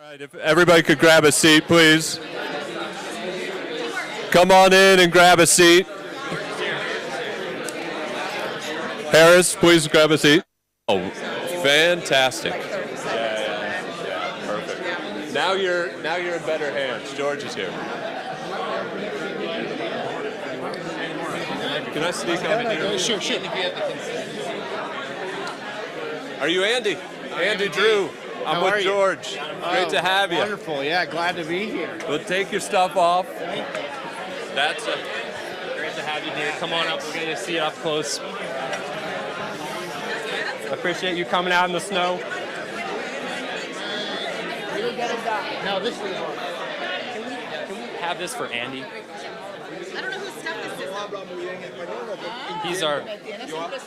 All right, if everybody could grab a seat, please. Come on in and grab a seat. Harris, please grab a seat. Oh, fantastic. Yeah, perfect. Now you're in better hands. George is here. Can I sneak on in here? Sure. Are you Andy? Andy Drew. I'm with George. Great to have you. Wonderful. Yeah, glad to be here. Well, take your stuff off. That's it. Great to have you here. Come on up. We're going to see you up close. I appreciate you coming out in the snow. No, this is Can we have this for Andy? I don't know whose stuff this is. He's our. No, whose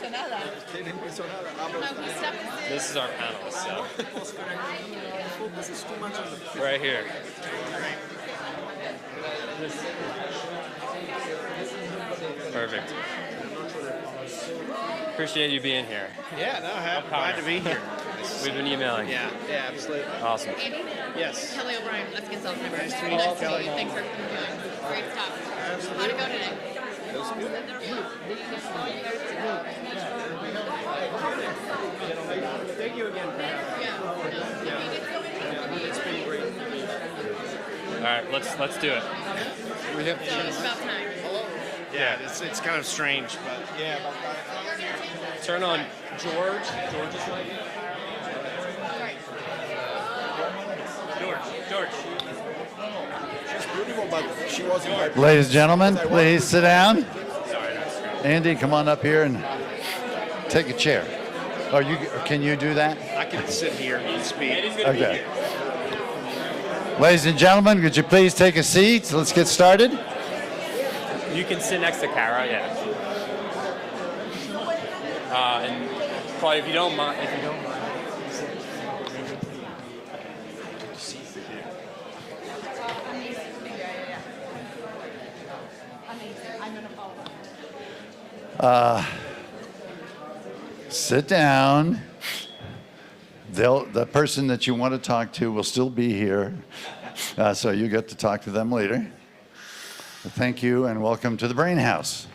stuff is this? This is our panelist. So. Right here. Perfect. Appreciate you being here. Yeah, no, glad to be here. We've been emailing. Yeah, absolutely. Awesome. Andy? Yes. Kelly O'Brien, Let's Get Self Members. Nice to meet you, Nice to Kelly. meet you. Thanks for coming. Great stuff. How'd it go today? Thank you again. It's been great. All right, let's do it. We have It's about time. Yeah, it's kind of strange, but yeah. Turn on George. George's mic. George. She wasn't. Ladies and gentlemen, please sit down. Andy, come on up here and take a chair. Oh, can you do that? I can sit here and speak. Okay. Ladies and gentlemen, could you please take a seat? Let's get started. You can sit next to Kara, yeah. And Claudia, if you don't mind. Sit down. The person that you want to talk to will still be here, so you get to talk to them later. Thank you and welcome to the Brain House.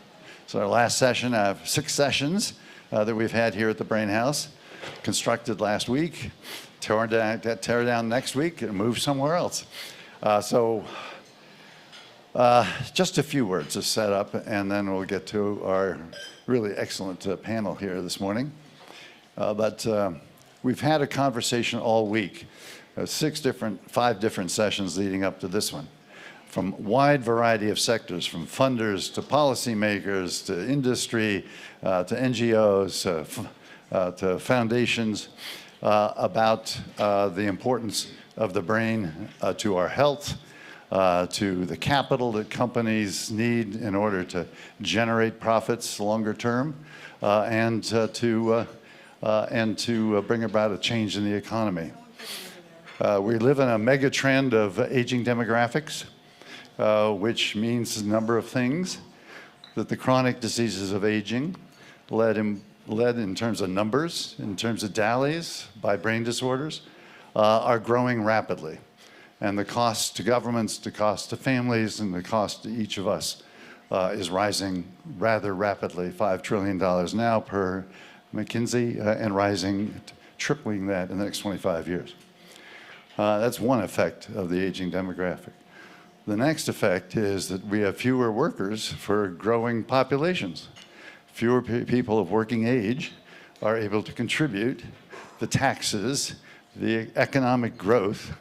So our last session, I have 6 sessions that we've had here at the Brain House. Constructed last week, tear down next week, and move somewhere else. Just a few words to set up, and then we'll get to our really excellent panel here this morning. We've had a conversation all week, 5 different sessions leading up to this one, from a wide variety of sectors, from funders to policymakers to industry to NGOs to foundations, about the importance of the brain to our health, to the capital that companies need in order to generate profits longer term, and to bring about a change in the economy. We live in a mega trend of aging demographics, which means a number of things. That the chronic diseases of aging, led in terms of numbers, in terms of DALYs by brain disorders, are growing rapidly. And the cost to governments, the cost to families, and the cost to each of us is rising rather rapidly, $5 trillion now per McKinsey, and rising, tripling that in the next 25 years. That's one effect of the aging demographic. The next effect is that we have fewer workers for growing populations. Fewer people of working age are able to contribute the taxes, the economic growth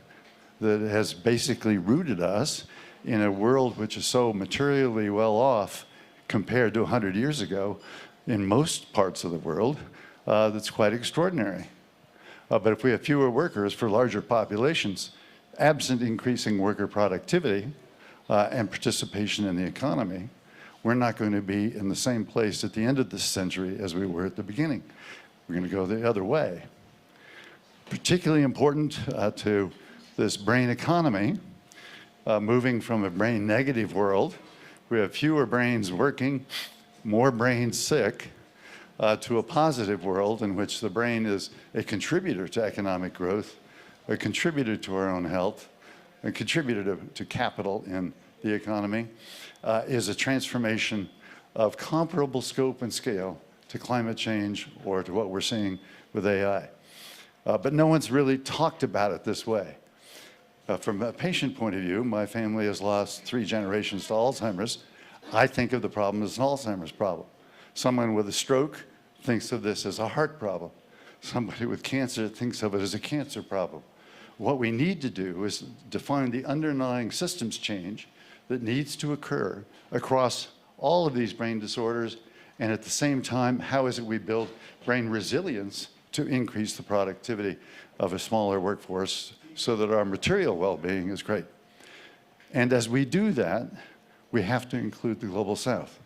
that has basically rooted us in a world which is so materially well off compared to 100 years ago in most parts of the world, that's quite extraordinary. But if we have fewer workers for larger populations, absent increasing worker productivity and participation in the economy, we're not going to be in the same place at the end of this century as we were at the beginning. We're going to go the other way. Particularly important to this brain economy, moving from a brain negative world, we have fewer brains working, more brains sick, to a positive world in which the brain is a contributor to economic growth, a contributor to our own health, a contributor to capital in the economy, is a transformation of comparable scope and scale to climate change or to what we're seeing with AI. But no one's really talked about it this way. From a patient point of view, my family has lost 3 generations to Alzheimer's. I think of the problem as an Alzheimer's problem. Someone with a stroke thinks of this as a heart problem. Somebody with cancer thinks of it as a cancer problem. What we need to do is define the underlying systems change that needs to occur across all of these brain disorders, and at the same time, how is it we build brain resilience to increase the productivity of a smaller workforce so that our material well-being is great. And as we do that, we have to include the Global South,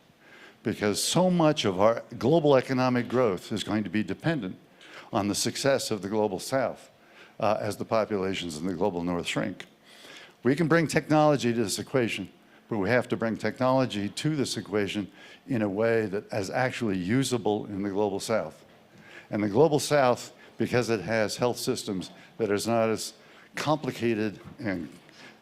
because so much of our global economic growth is going to be dependent on the success of the Global South as the populations in the Global North shrink. We can bring technology to this equation, but we have to bring technology to this equation in a way that is actually usable in the Global South. And the Global South, because it has health systems that are not as complicated and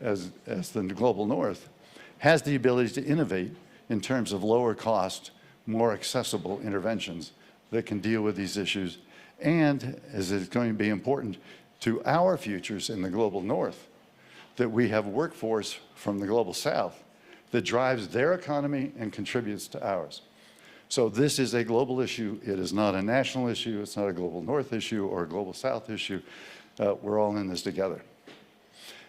as the Global North, has the ability to innovate in terms of lower cost, more accessible interventions that can deal with these issues, and as it's going to be important to our futures in the Global North, that we have a workforce from the Global South that drives their economy and contributes to ours. So this is a global issue. It is not a national issue. It's not a Global North issue or a Global South issue. We're all in this together.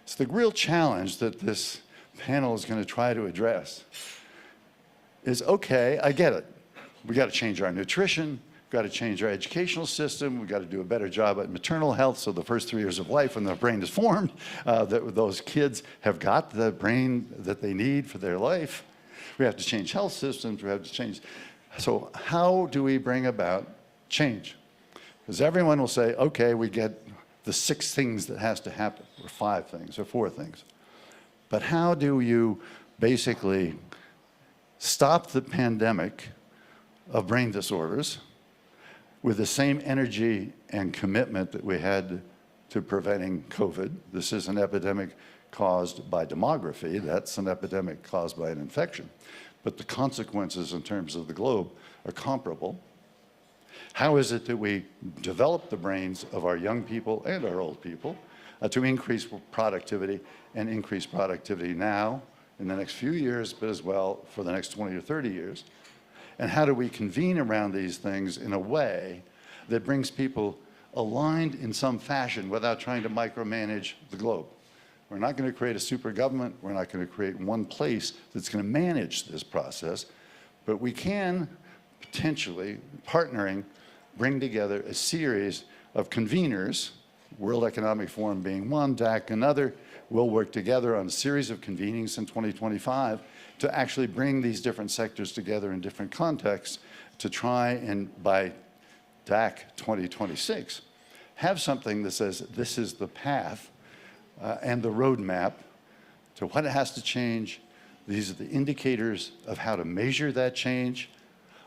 So the real challenge that this panel is going to try to address is, okay, I get it. We got to change our nutrition. We've got to change our educational system. We've got to do a better job at maternal health, so the first 3 years of life when the brain is formed, that those kids have got the brain that they need for their life. We have to change health systems. We have to change. So how do we bring about change? Because everyone will say, okay, we get the 6 things that has to happen, or 5 things, or 4 things. But how do you basically stop the pandemic of brain disorders with the same energy and commitment that we had to preventing COVID? This is an epidemic caused by demography. That's an epidemic caused by an infection. But the consequences in terms of the globe are comparable. How is it that we develop the brains of our young people and our old people to increase productivity and increase productivity now in the next few years, but as well for the next 20 or 30 years? And how do we convene around these things in a way that brings people aligned in some fashion without trying to micromanage the globe? We're not going to create a super government. We're not going to create one place that's going to manage this process. But we can potentially, partnering, bring together a series of conveners, World Economic Forum being one, DAC another. We'll work together on a series of convenings in 2025 to actually bring these different sectors together in different contexts to try and, by DAC 2026, have something that says this is the path and the roadmap to what it has to change. These are the indicators of how to measure that change,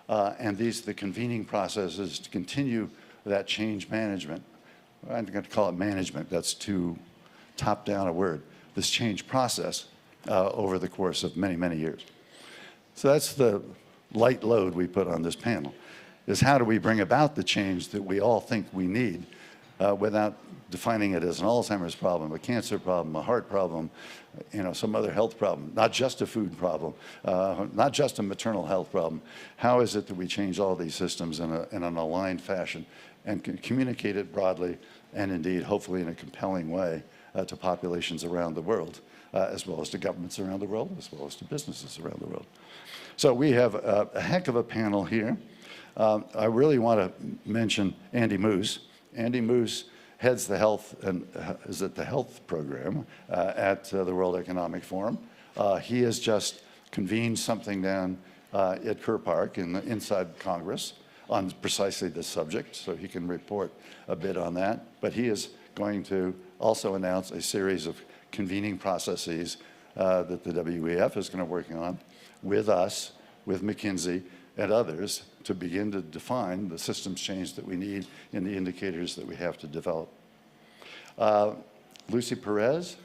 and these are the convening processes to continue that change management. I'm going to call it management. That's too top-down a word. This change process over the course of many, many years. So that's the light load we put on this panel, is how do we bring about the change that we all think we need without defining it as an Alzheimer's problem, a cancer problem, a heart problem, some other health problem, not just a food problem, not just a maternal health problem. How is it that we change all these systems in an aligned fashion and can communicate it broadly and indeed, hopefully in a compelling way to populations around the world, as well as to governments around the world, as well as to businesses around the world. So we have a heck of a panel here. I really want to mention Andy Moose. Andy Moose heads the health and is at the health program at the World Economic Forum. He has just convened something down at Kerr Park inside Congress on precisely this subject, so he can report a bit on that. But he is going to also announce a series of convening processes that the WEF is going to work on with us, with McKinsey, and others to begin to define the systems change that we need in the indicators that we have to develop. Lucy Perez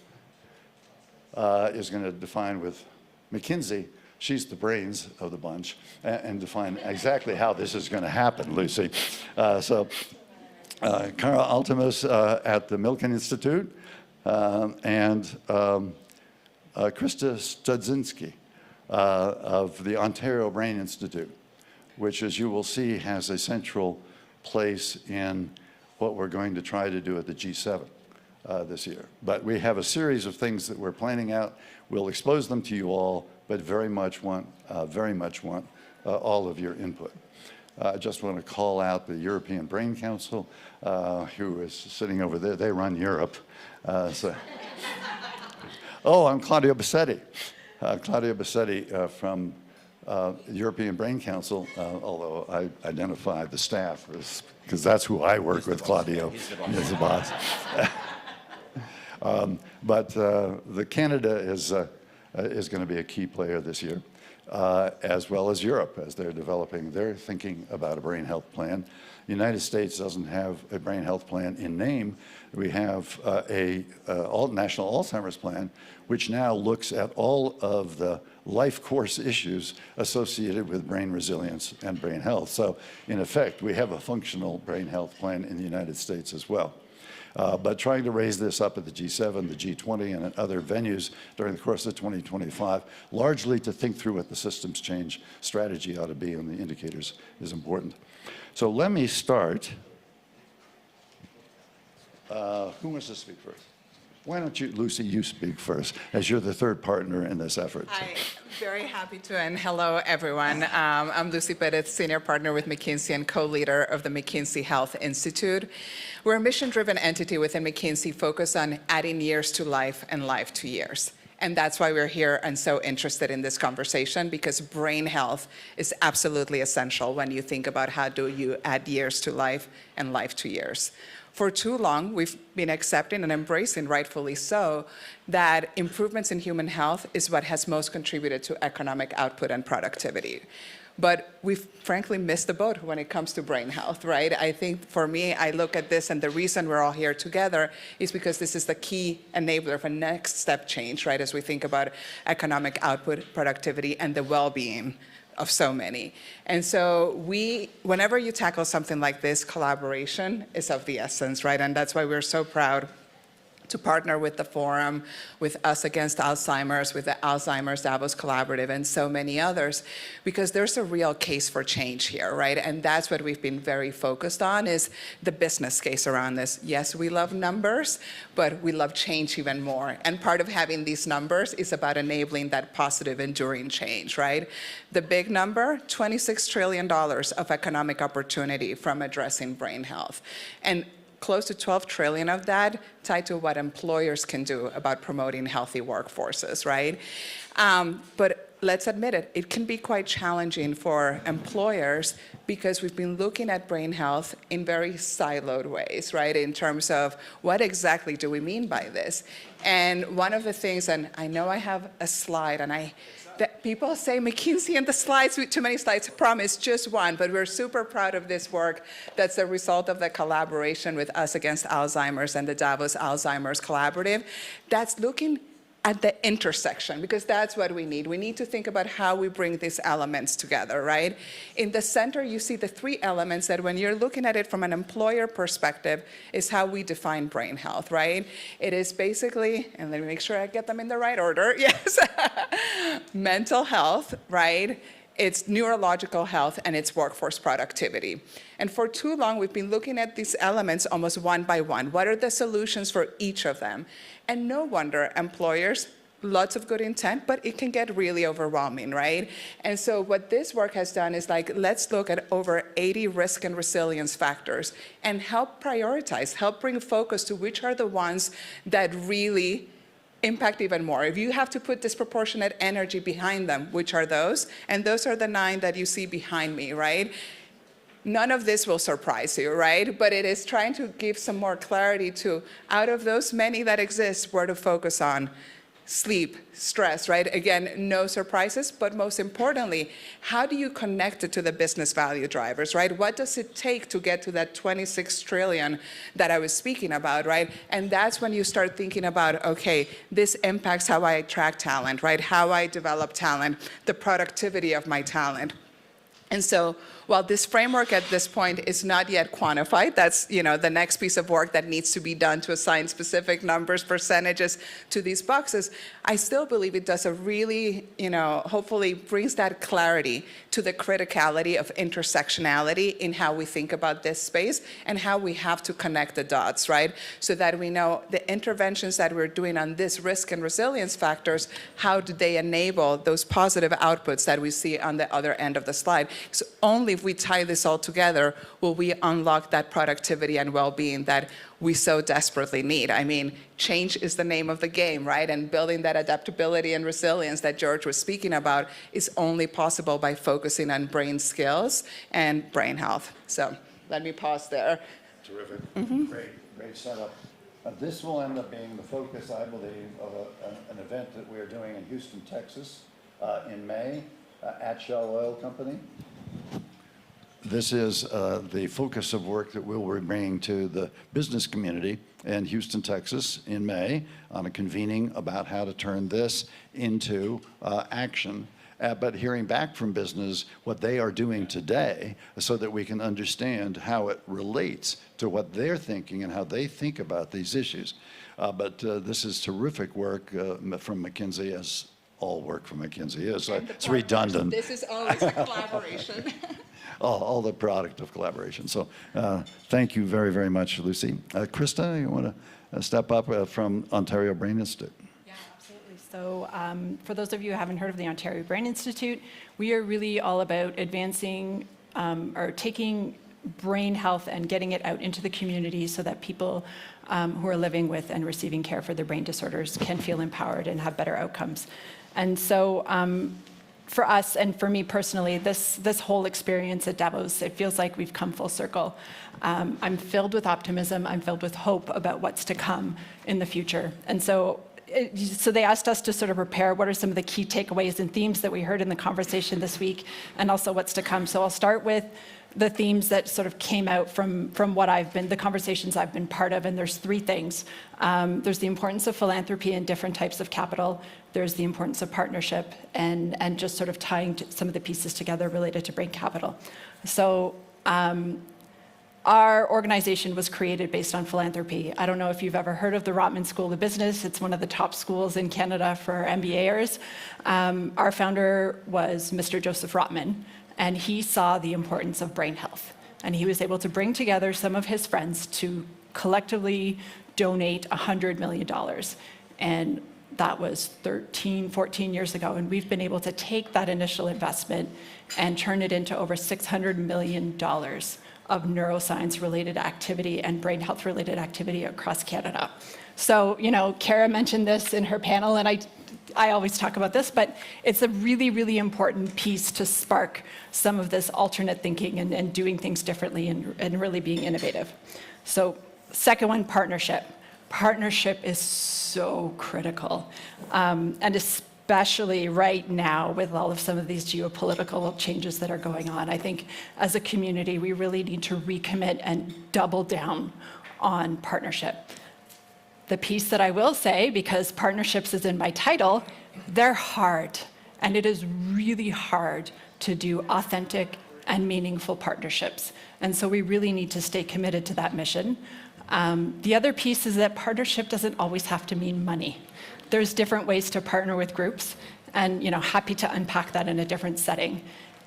is going to define with McKinsey. She's the brains of the bunch, and define exactly how this is going to happen, Lucy. Kara Altimus at the Milken Institute, and Krista Studzinski of the Ontario Brain Institute, which, as you will see, has a central place in what we're going to try to do at the G7 this year. But we have a series of things that we're planning out. We'll expose them to you all, but very much want all of your input. I just want to call out the European Brain Council, who is sitting over there. They run Europe. Oh, I'm Claudio Bassetti. Claudio Bassetti from the European Brain Council, although I identify the staff because that's who I work with, Claudio. He's the boss. But the Canada is going to be a key player this year, as well as Europe, as they're developing their thinking about a brain health plan. The United States doesn't have a brain health plan in name. We have a national Alzheimer's plan, which now looks at all of the life course issues associated with brain resilience and brain health. So in effect, we have a functional brain health plan in the United States as well. But trying to raise this up at the G7, the G20, and at other venues during the course of 2025, largely to think through what the systems change strategy ought to be and the indicators is important. So let me start. Who wants to speak first? Why don't you, Lucy, you speak first, as you're the third partner in this effort. I'm very happy to, and hello, everyone. I'm Lucy Pettit, senior partner with McKinsey and co-leader of the McKinsey Health Institute. We're a mission-driven entity within McKinsey focused on adding years to life and life to years. And that's why we're here and so interested in this conversation, because brain health is absolutely essential when you think about how do you add years to life and life to years. For too long, we've been accepting and embracing, rightfully so, that improvements in human health is what has most contributed to economic output and productivity. But we've frankly missed the boat when it comes to brain health, right? I think for me, I look at this, and the reason we're all here together is because this is the key enabler of a next step change, right? As we think about economic output, productivity, and the well-being of so many. And so whenever you tackle something like this, collaboration is of the essence, right? And that's why we're so proud to partner with the Forum, with Us Against Alzheimer's, with the Alzheimer's Davos Collaborative, and so many others, because there's a real case for change here, right? And that's what we've been very focused on, is the business case around this. Yes, we love numbers, but we love change even more. And part of having these numbers is about enabling that positive, enduring change, right? The big number, $26 trillion of economic opportunity from addressing brain health. And close to 12 trillion of that tied to what employers can do about promoting healthy workforces, right? But let's admit it, it can be quite challenging for employers because we've been looking at brain health in very siloed ways, right? In terms of what exactly do we mean by this? And one of the things, and I know I have a slide, and that people say McKinsey and the slides, too many slides, I promise, just one, but we're super proud of this work that's the result of the collaboration with Us Against Alzheimer's and the Davos Alzheimer's Collaborative. That's looking at the intersection, because that's what we need. We need to think about how we bring these elements together, right? In the center, you see the three elements that when you're looking at it from an employer perspective is how we define brain health, right? It is basically, and let me make sure I get them in the right order, yes, mental health, right? It's neurological health, and it's workforce productivity. And for too long, we've been looking at these elements almost one by one. What are the solutions for each of them? And no wonder employers, lots of good intent, but it can get really overwhelming, right? And so what this work has done is let's look at over 80 risk and resilience factors and help prioritize, help bring focus to which are the ones that really impact even more. If you have to put disproportionate energy behind them, which are those? And those are the 9 that you see behind me, right? None of this will surprise you, right? But it is trying to give some more clarity to, out of those many that exist, where to focus on. sleep, stress, right? Again, no surprises, but most importantly, how do you connect it to the business value drivers, right? What does it take to get to that 26 trillion that I was speaking about, right? And that's when you start thinking about, okay, this impacts how I attract talent, right? How I develop talent, the productivity of my talent. And so while this framework at this point is not yet quantified, that's the next piece of work that needs to be done to assign specific numbers, percentages to these boxes, I still believe it does a really, hopefully brings that clarity to the criticality of intersectionality in how we think about this space and how we have to connect the dots, right? So that we know the interventions that we're doing on this risk and resilience factors, how do they enable those positive outputs that we see on the other end of the slide? So only if we tie this all together will we unlock that productivity and well-being that we so desperately need. I mean, change is the name of the game, right? And building that adaptability and resilience that George was speaking about is only possible by focusing on brain skills and brain health. So let me pause there. Terrific. Great setup. This will end up being the focus, I believe, of an event that we're doing in Houston, Texas in May at Shell Oil Company. This is the focus of work that we'll be bringing to the business community in Houston, Texas in May on a convening about how to turn this into action. But hearing back from business what they are doing today so that we can understand how it relates to what they're thinking and how they think about these issues. But this is terrific work from McKinsey, as all work from McKinsey is. It's redundant. This is always a collaboration. all the product of collaboration. So thank you very, very much, Lucy. Krista, you want to step up from Ontario Brain Institute? Yeah, absolutely. So for those of you who haven't heard of the Ontario Brain Institute, we are really all about advancing or taking brain health and getting it out into the community so that people who are living with and receiving care for their brain disorders can feel empowered and have better outcomes. And so for us, and for me personally, this whole experience at Davos, it feels like we've come full circle. I'm filled with optimism. I'm filled with hope about what's to come in the future. And so they asked us to sort of prepare what are some of the key takeaways and themes that we heard in the conversation this week, and also what's to come. So I'll start with the themes that sort of came out from what the conversations I've been part of, and there's three things. There's the importance of philanthropy and different types of capital. There's the importance of partnership and just sort of tying some of the pieces together related to brain capital. So our organization was created based on philanthropy. I don't know if you've ever heard of the Rotman School of Business. It's one of the top schools in Canada for MBAers. Our founder was Mr. Joseph Rotman, and he saw the importance of brain health. And he was able to bring together some of his friends to collectively donate $100 million. And that was 13, 14 years ago. And we've been able to take that initial investment and turn it into over $600 million of neuroscience-related activity and brain health-related activity across Canada. So, Kara mentioned this in her panel, and I always talk about this, but it's a really, really important piece to spark some of this alternate thinking and doing things differently and really being innovative. So, second one, partnership. Partnership is so critical, and especially right now with all of some of these geopolitical changes that are going on. I think as a community, we really need to recommit and double down on partnership. The piece that I will say, because partnerships is in my title, they're hard, and it is really hard to do authentic and meaningful partnerships. And so we really need to stay committed to that mission. The other piece is that partnership doesn't always have to mean money. There's different ways to partner with groups, and happy to unpack that in a different setting.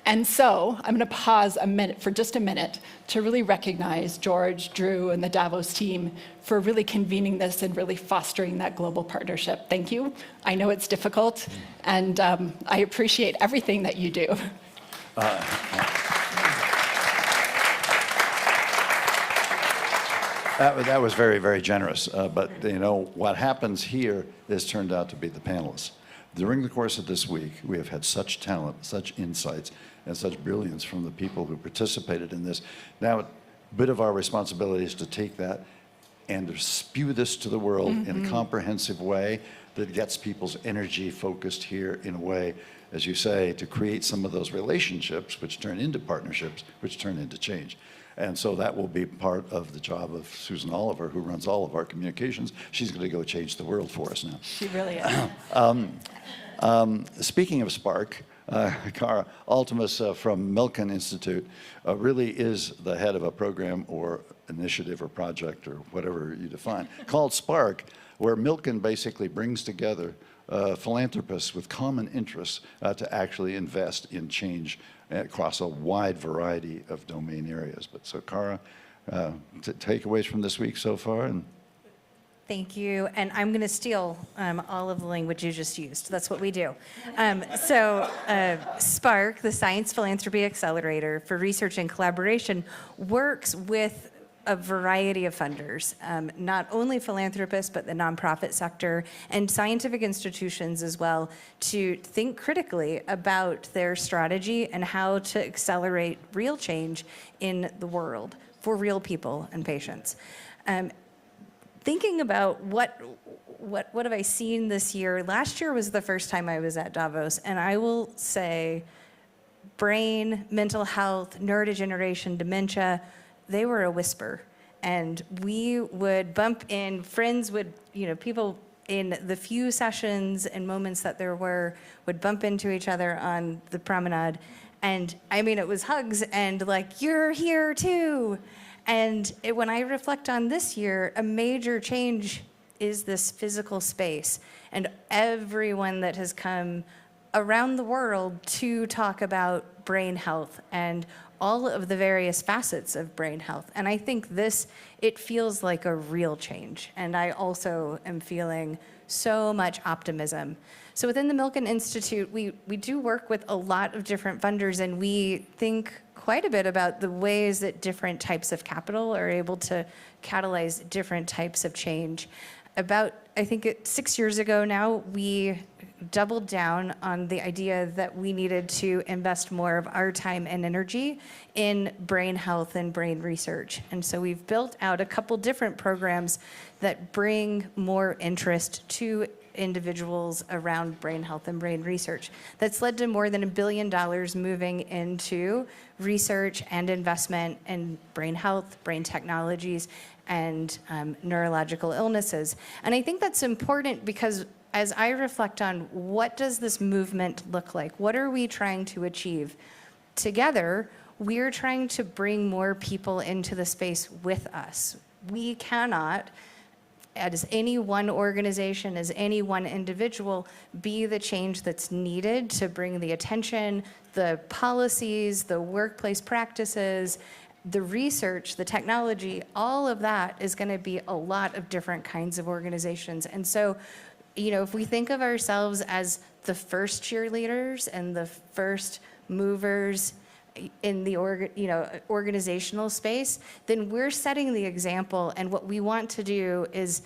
And so I'm going to pause for just a minute to really recognize George, Drew, and the Davos team for really convening this and really fostering that global partnership. Thank you. I know it's difficult, and I appreciate everything that you do. That was very, very generous. But what happens here is turned out to be the panelists. During the course of this week, we have had such talent, such insights, and such brilliance from the people who participated in this. Now, a bit of our responsibility is to take that and to spew this to the world in a comprehensive way that gets people's energy focused here in a way, as you say, to create some of those relationships, which turn into partnerships, which turn into change. And so that will be part of the job of Susan Oliver, who runs all of our communications. She's going to go change the world for us now. She really is. Speaking of Spark, Cara Altimus from Milken Institute really is the head of a program or initiative or project or whatever you define, called Spark, where Milken basically brings together philanthropists with common interests to actually invest in change across a wide variety of domain areas. But so, Cara, takeaways from this week so far? And Thank you. And I'm going to steal all of the language you just used. That's what we do. SPARK, the Science Philanthropy Accelerator for Research and Collaboration, works with a variety of funders, not only philanthropists, but the nonprofit sector and scientific institutions as well, to think critically about their strategy and how to accelerate real change in the world for real people and patients. Thinking about what have I seen this year? Last year was the first time I was at Davos, and I will say brain, mental health, neurodegeneration, dementia, they were a whisper. And we would bump in, friends would, people in the few sessions and moments that there were, would bump into each other on the promenade. And I mean, it was hugs and like, you're here too. And when I reflect on this year, a major change is this physical space. And everyone that has come around the world to talk about brain health and all of the various facets of brain health. And I think it feels like a real change. And I also am feeling so much optimism. So within the Milken Institute, we do work with a lot of different funders, and we think quite a bit about the ways that different types of capital are able to catalyze different types of change. I think 6 years ago now, we doubled down on the idea that we needed to invest more of our time and energy in brain health and brain research. And so we've built out a couple different programs that bring more interest to individuals around brain health and brain research. That's led to more than $1 billion moving into research and investment in brain health, brain technologies, and neurological illnesses. And I think that's important because as I reflect on what does this movement look like, what are we trying to achieve? Together, we're trying to bring more people into the space with us. We cannot, as any one organization, as any one individual, be the change that's needed to bring the attention, the policies, the workplace practices, the research, the technology, all of that is going to be a lot of different kinds of organizations. And so, if we think of ourselves as the first cheerleaders and the first movers in the organizational space, then we're setting the example. And what we want to do is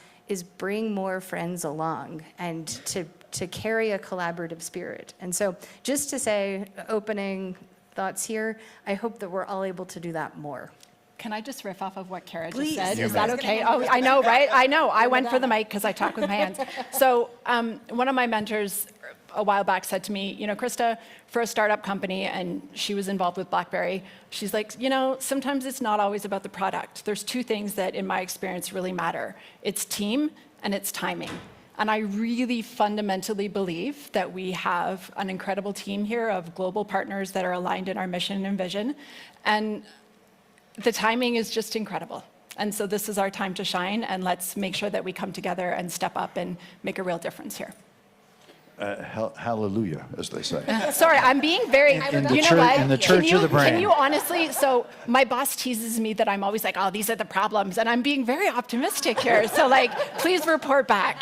bring more friends along and to carry a collaborative spirit. And so, just to say, opening thoughts here, I hope that we're all able to do that more. Can I just riff off of what Cara just Please. said? You Is that may. okay? Oh, I know, right? I know. I went for the mic because I talk with my hands. So one of my mentors a while back said to me, Krista, for a startup company, and she was involved with BlackBerry, she's like, sometimes it's not always about the product. There's two things that, in my experience, really matter. It's team and it's timing. And I really fundamentally believe that we have an incredible team here of global partners that are aligned in our mission and vision. And the timing is just incredible. And so this is our time to shine, and let's make sure that we come together and step up and make a real difference here. Hallelujah, as they say. Sorry, I'm being very, In the you know church- what? in the church of the brain. Can you honestly, so my boss teases me that I'm always like, oh, these are the problems, and I'm being very optimistic here. So please report back.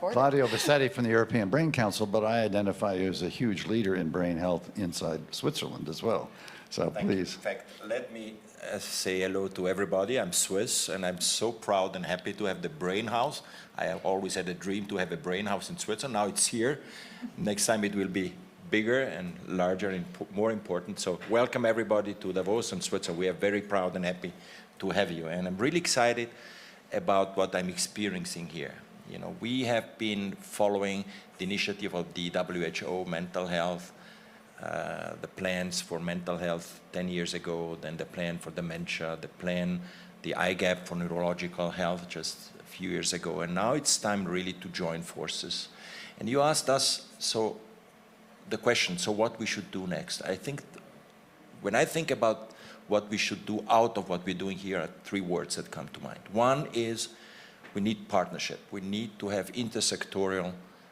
Claudio Bassetti from the European Brain Council, but I identify you as a huge leader in brain health inside Switzerland as well. So Thank you. please. In fact, let me say hello to everybody. I'm Swiss, and I'm so proud and happy to have the Brain House. I have always had a dream to have a Brain House in Switzerland. Now it's here. Next time it will be bigger and larger and more important. So welcome everybody to Davos and Switzerland. We are very proud and happy to have you. And I'm really excited about what I'm experiencing here. You know, we have been following the initiative of the WHO mental health, the plans for mental health 10 years ago, then the plan for dementia, the IGAP for neurological health just a few years ago, and now it's time really to join forces. And you asked us, so the question, so what we should do next? I think when I think about what we should do out of what we're doing here are three words that come to mind. One is we need partnership. We need to have intersectorial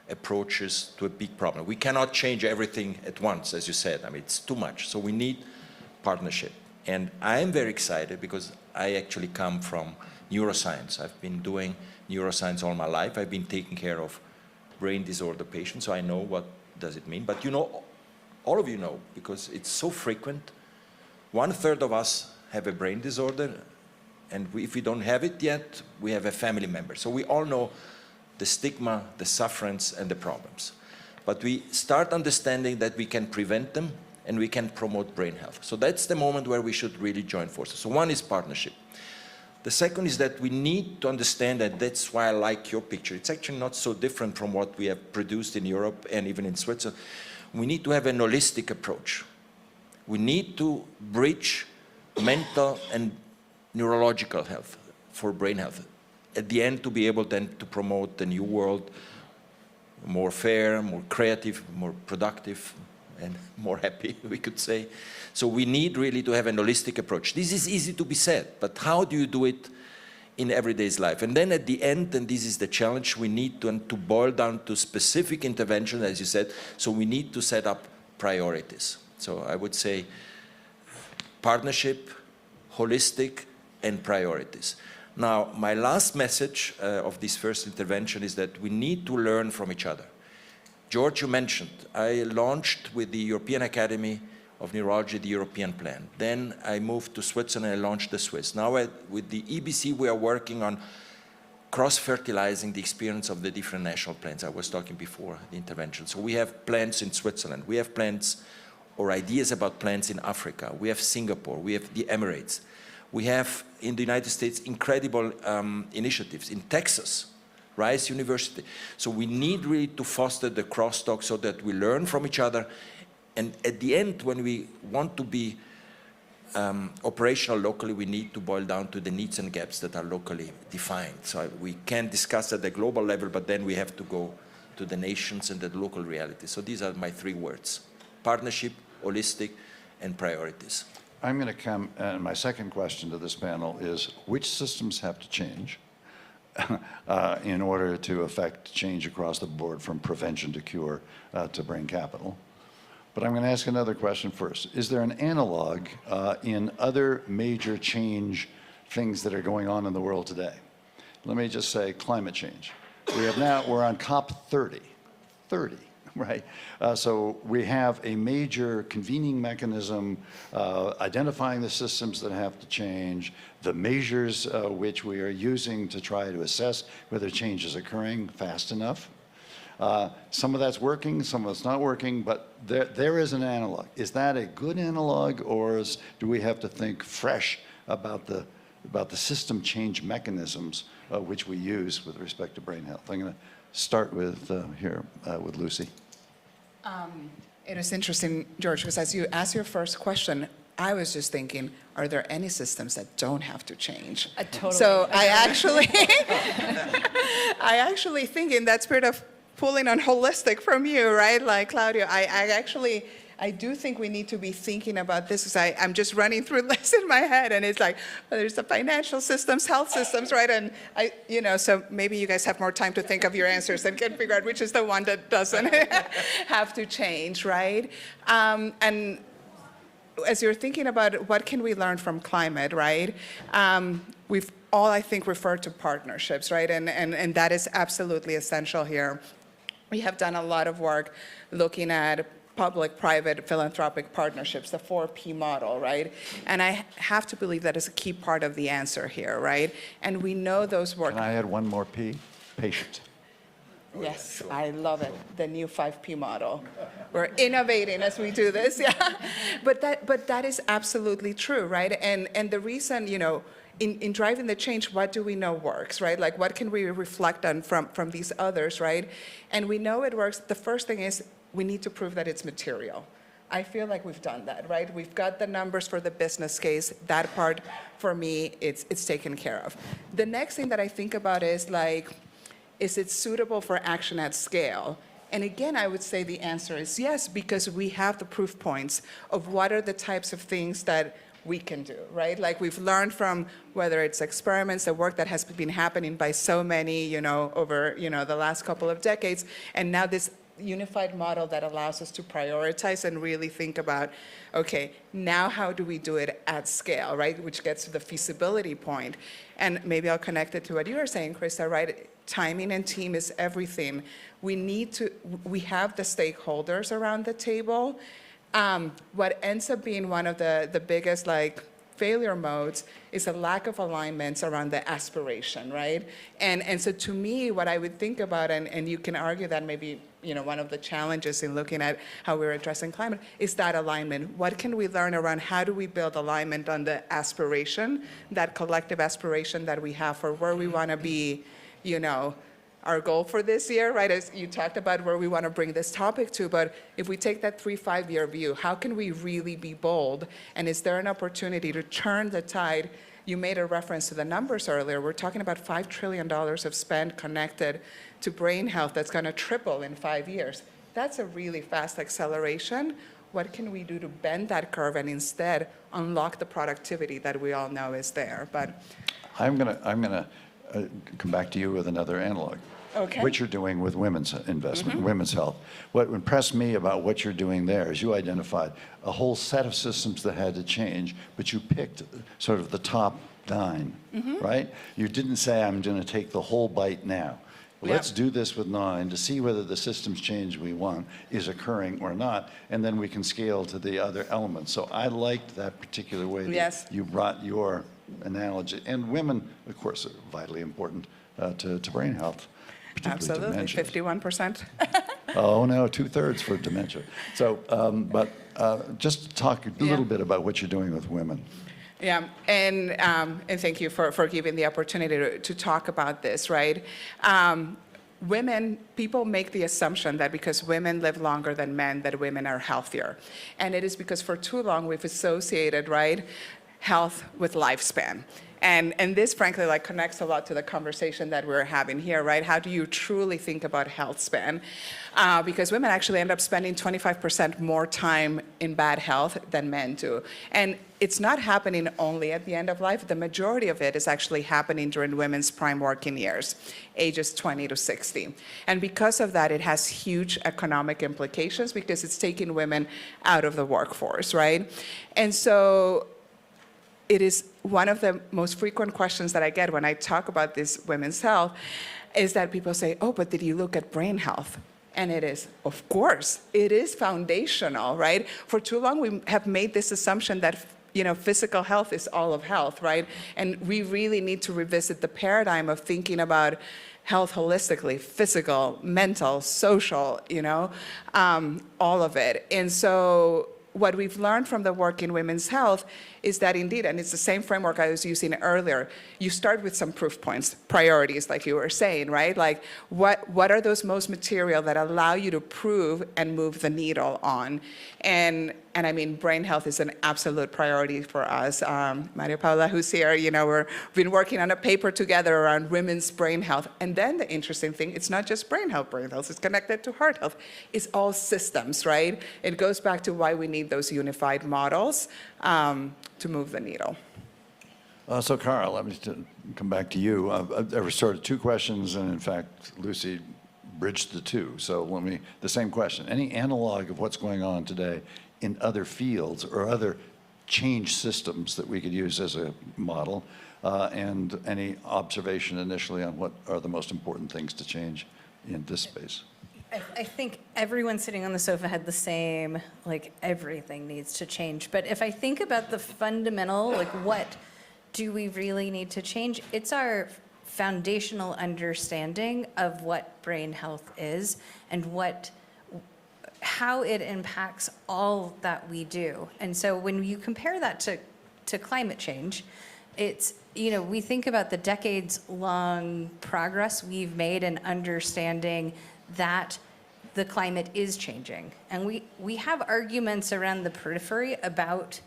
approaches to a big problem. We cannot change everything at once, as you said. I mean, it's too much. So we need partnership. And I'm very excited because I actually come from neuroscience. I've been doing neuroscience all my life. I've been taking care of brain disorder patients, so I know what does it mean. But you know, all of you know, because it's so frequent, 1/3 of us have a brain disorder, and if we don't have it yet, we have a family member. So we all know the stigma, the sufferance, and the problems. But we start understanding that we can prevent them and we can promote brain health. So that's the moment where we should really join forces. So one is partnership. The second is that we need to understand, and that's why I like your picture. It's actually not so different from what we have produced in Europe and even in Switzerland. We need to have an holistic approach. We need to bridge mental and neurological health for brain health. At the end, to be able then to promote the new world, more fair, more creative, more productive, and more happy, we could say. So we need really to have an holistic approach. This is easy to be said, but how do you do it in everyday's life? And then at the end, and this is the challenge, we need to boil down to specific intervention, as you said, so we need to set up priorities. So I would say partnership, holistic, and priorities. Now, my last message of this first intervention is that we need to learn from each other. George, you mentioned, I launched with the European Academy of Neurology the European plan. Then I moved to Switzerland and I launched the Swiss. Now with the EBC, we are working on cross-fertilizing the experience of the different national plans. I was talking before the intervention. So we have plans in Switzerland. We have plans or ideas about plans in Africa. We have Singapore. We have the Emirates. We have, in the United States, incredible initiatives. In Texas, Rice University. So we need really to foster the crosstalk so that we learn from each other. And at the end, when we want to be operational locally, we need to boil down to the needs and gaps that are locally defined. So we can discuss at the global level, but then we have to go to the nations and the local reality. So these are my three words: partnership, holistic, and priorities. I'm going to come, and my second question to this panel is, which systems have to change in order to affect change across the board from prevention to cure to brain capital? But I'm going to ask another question first. Is there an analog in other major change things that are going on in the world today? Let me just say climate change. We're on COP 30, right? So we have a major convening mechanism identifying the systems that have to change, the measures which we are using to try to assess whether change is occurring fast enough. Some of that's working, some of it's not working, but there is an analog. Is that a good analog, or do we have to think fresh about the system change mechanisms which we use with respect to brain health? I'm going to start with with Lucy. It is interesting, George, because as you asked your first question, I was just thinking, are there any systems that don't have to change? Totally. So I actually think in that spirit of pulling on holistic from you, right? Like Claudio, I do think we need to be thinking about this, because I'm just running through lists in my head, and it's like, well, there's the financial systems, health systems, right? And so maybe you guys have more time to think of your answers and can figure out which is the one that doesn't have to change, right? And as you're thinking about what can we learn from climate, right? We've all, I think, referred to partnerships, right? And that is absolutely essential here. We have done a lot of work looking at public-private philanthropic partnerships, the 4P model, right? And I have to believe that is a key part of the answer here, right? And we know those work. Can I add one more P? Patient. Yes, I love it, the new 5P model. We're innovating as we do this, yeah. But that is absolutely true, right? And the reason, in driving the change, what do we know works, right? Like, what can we reflect on from these others, right? And we know it works. The first thing is we need to prove that it's material. I feel like we've done that, right? We've got the numbers for the business case. That part, for me, it's taken care of. The next thing that I think about is, like, is it suitable for action at scale? And again, I would say the answer is yes, because we have the proof points of what are the types of things that we can do, right? Like, we've learned from whether it's experiments, the work that has been happening by so many, over, the last couple of decades, and now this unified model that allows us to prioritize and really think about, okay, now how do we do it at scale, right? Which gets to the feasibility point. And maybe I'll connect it to what you were saying, Krista, right? Timing and team is everything. We have the stakeholders around the table. What ends up being one of the biggest, failure modes is a lack of alignments around the aspiration, right? And so to me, what I would think about, and you can argue that maybe, one of the challenges in looking at how we're addressing climate is that alignment. What can we learn around how do we build alignment on the aspiration, that collective aspiration that we have for where we want to be, our goal for this year, right? As you talked about where we want to bring this topic to, but if we take that 3-5 year view, how can we really be bold? And is there an opportunity to turn the tide? You made a reference to the numbers earlier. We're talking about $5 trillion of spend connected to brain health that's going to triple in 5 years. That's a really fast acceleration. What can we do to bend that curve and instead unlock the productivity that we all know is there? But I'm gonna come back to you with another analog. Okay. What you're doing with women's investment, women's health. What impressed me about what you're doing there is you identified a whole set of systems that had to change, but you picked sort of the top 9, right? You didn't say, I'm going to take the whole bite now. Let's do this with 9 to see whether the systems change we want is occurring or not, and then we can scale to the other elements. So I liked that particular way that you brought your analogy. And women, of course, are vitally important to brain health. absolutely, Dementia. 51%. Oh, no, 2/3 for dementia. So, just talk a little bit about what you're doing with women. Yeah, and thank you for giving the opportunity to talk about this, right? Women, people make the assumption that because women live longer than men, that women are healthier. And it is because for too long we've associated, right, health with lifespan. And this, frankly, connects a lot to the conversation that we're having here, right? How do you truly think about health span? Because women actually end up spending 25% more time in bad health than men do. And it's not happening only at the end of life. The majority of it is actually happening during women's prime working years, ages 20 to 60. And because of that, it has huge economic implications because it's taking women out of the workforce, right? And so it is one of the most frequent questions that I get when I talk about this women's health is that people say, oh, but did you look at brain health? And it is, of course, it is foundational, right? For too long, we have made this assumption that physical health is all of health, right? And we really need to revisit the paradigm of thinking about health holistically, physical, mental, social, all of it. And so what we've learned from the work in women's health is that indeed, and it's the same framework I was using earlier, you start with some proof points, priorities, like you were saying, right? Like, what are those most material that allow you to prove and move the needle on? And I mean, brain health is an absolute priority for us. Maria Paula, who's here, we've been working on a paper together around women's brain health. And then the interesting thing, it's not just brain health is connected to heart health. It's all systems, right? It goes back to why we need those unified models to move the needle. So, Carl, let me come back to you. There were sort of 2 questions, and in fact, Lucy bridged the 2. So the same question. Any analog of what's going on today in other fields or other change systems that we could use as a model, and any observation initially on what are the most important things to change in this space? I think everyone sitting on the sofa had the same, everything needs to change. But if I think about the fundamental, what do we really need to change? It's our foundational understanding of what brain health is and how it impacts all that we do. And so when you compare that to climate change, it's, we think about the decades-long progress we've made in understanding that the climate is changing. And we have arguments around the periphery about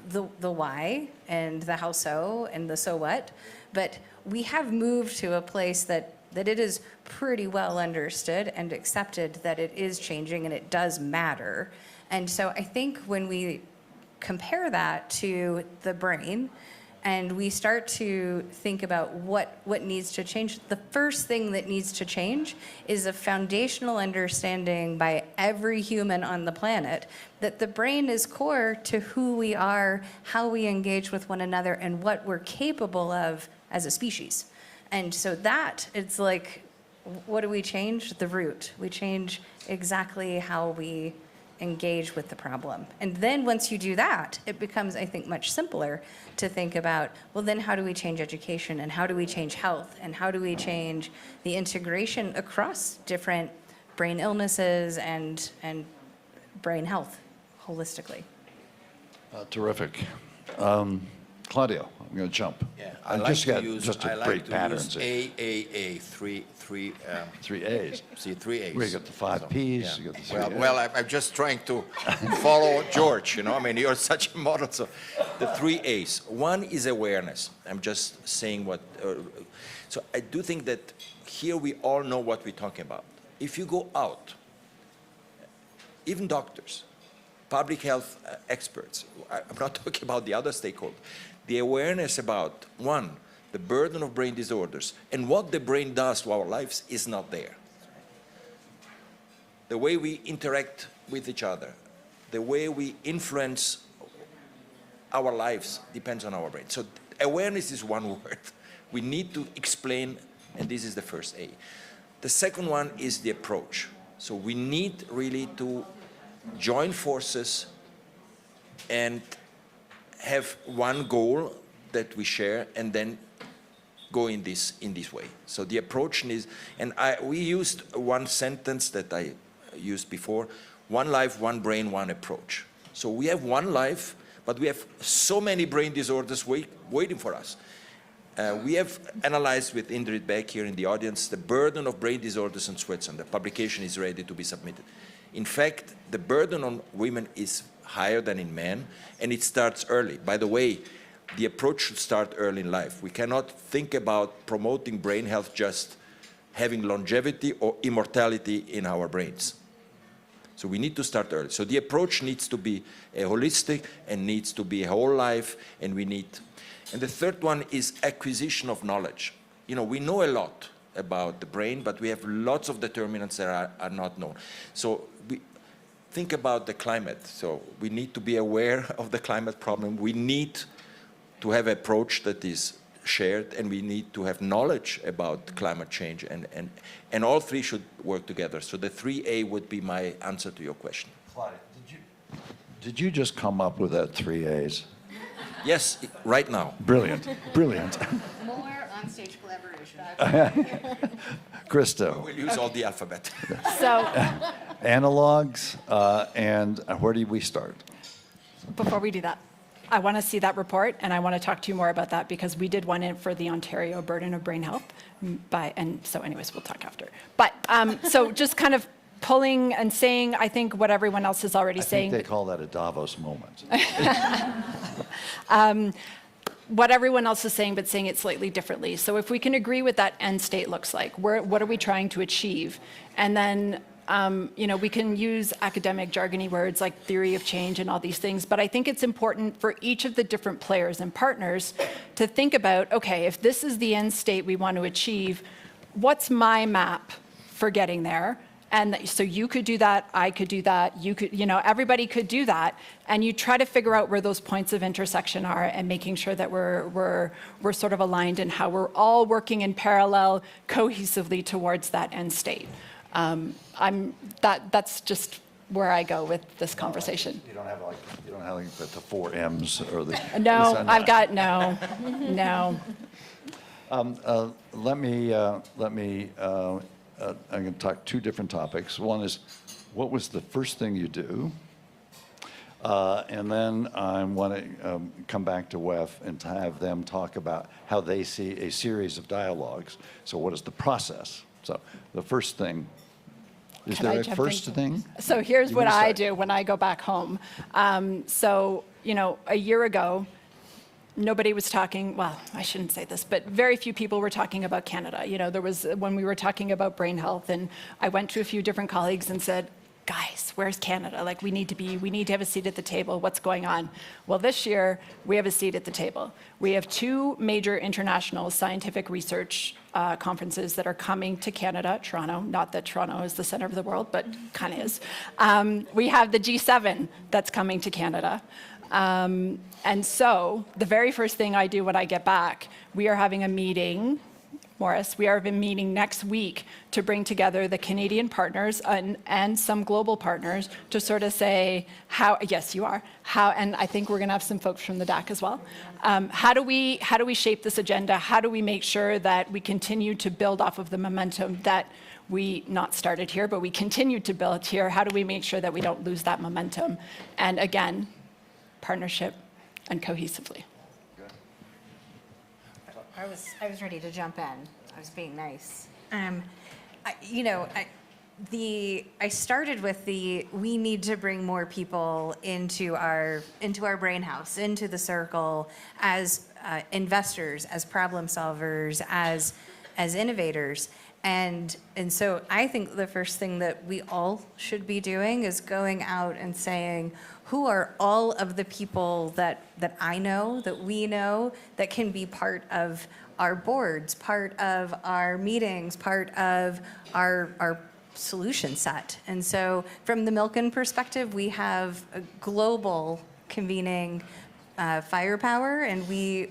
the why and the how so and the so what, but we have moved to a place that it is pretty well understood and accepted that it is changing and it does matter. And so I think when we compare that to the brain and we start to think about what needs to change, the first thing that needs to change is a foundational understanding by every human on the planet that the brain is core to who we are, how we engage with one another, and what we're capable of as a species. And so that, it's like, what do we change? The root. We change exactly how we engage with the problem. And then once you do that, it becomes, I think, much simpler to think about, well, then how do we change education, and how do we change health, and how do we change the integration across different brain illnesses and brain health holistically? Terrific. Claudio, I'm going to jump. Yeah, I just got just to break patterns. AAA, three Three A's. See, 3 A's. We got the five P's. Yeah. You got the three A's. Well, I'm just trying to follow George, I mean, you're such a model. So the 3 A's. One is awareness. I'm just saying what, so I do think that here we all know what we're talking about. If you go out, even doctors, public health experts, I'm not talking about the other stakeholders, the awareness about, one, the burden of brain disorders and what the brain does to our lives is not there. The way we interact with each other, the way we influence our lives depends on our brain. So awareness is one word. We need to explain, and this is the first A. The second one is the approach. So we need really to join forces and have one goal that we share and then go in this way. So the approach is, and we used one sentence that I used before, one life, one brain, one approach. So we have one life, but we have so many brain disorders waiting for us. We have analyzed with Ingrid Beck here in the audience the burden of brain disorders in Switzerland. The publication is ready to be submitted. In fact, the burden on women is higher than in men, and it starts early. By the way, the approach should start early in life. We cannot think about promoting brain health just having longevity or immortality in our brains. So we need to start early. So the approach needs to be a holistic and needs to be a whole life, and we need. And the third one is acquisition of knowledge. We know a lot about the brain, but we have lots of determinants that are not known. So we think about the climate. So we need to be aware of the climate problem. We need to have an approach that is shared, and we need to have knowledge about climate change, and all three should work together. So the 3A would be my answer to your question. Claudia, did you just come up with that 3 A's? Yes, right now. Brilliant, brilliant. More on-stage collaboration. Krista, We'll use all the alphabet. So analogs, and where do we start? before we do that, I want to see that report, and I want to talk to you more about that because we did one in for the Ontario Burden of Brain Health. And so anyways, we'll talk after. But so just kind of pulling and saying, I think what everyone else is already saying. I think they call that a Davos moment. What everyone else is saying, but saying it slightly differently. So if we can agree what that end state looks like, what are we trying to achieve? And then we can use academic jargony words like theory of change and all these things, but I think it's important for each of the different players and partners to think about, okay, if this is the end state we want to achieve, what's my map for getting there? And so you could do that, I could do that, you could, everybody could do that, and you try to figure out where those points of intersection are and making sure that we're sort of aligned in how we're all working in parallel cohesively towards that end state. That's just where I go with this conversation. You don't have like the 4 M's or the. No, I've got no. I'm going to talk 2 different topics. One is, what was the first thing you do? And then I want to come back to WEF and to have them talk about how they see a series of dialogues. So what is the process? So the first thing, is Can I there a jump first in? thing? So here's You what wanna I start? do when I go back home. A year ago, nobody was talking, well, I shouldn't say this, but very few people were talking about Canada. There was, when we were talking about brain health, and I went to a few different colleagues and said, guys, where's Canada? Like, we need to have a seat at the table. What's going on? Well, this year, we have a seat at the table. We have 2 major international scientific research conferences that are coming to Canada, Toronto. Not that Toronto is the center of the world, but kind of is. We have the G7 that's coming to Canada. And so the very first thing I do when I get back, we are having a meeting, Morris, we are having a meeting next week to bring together the Canadian partners and some global partners to sort of say how, yes, you are, how, and I think we're going to have some folks from the DAC as well. How do we shape this agenda? How do we make sure that we continue to build off of the momentum that we not started here, but we continue to build here? How do we make sure that we don't lose that momentum? And again, partnership and cohesively. I was ready to jump in. I was being nice. I started with we need to bring more people into our brain house, into the circle, as investors, as problem solvers, as innovators. And so I think the first thing that we all should be doing is going out and saying, who are all of the people that I know, that we know, that can be part of our boards, part of our meetings, part of our solution set? And so from the Milken perspective, we have a global convening firepower, and we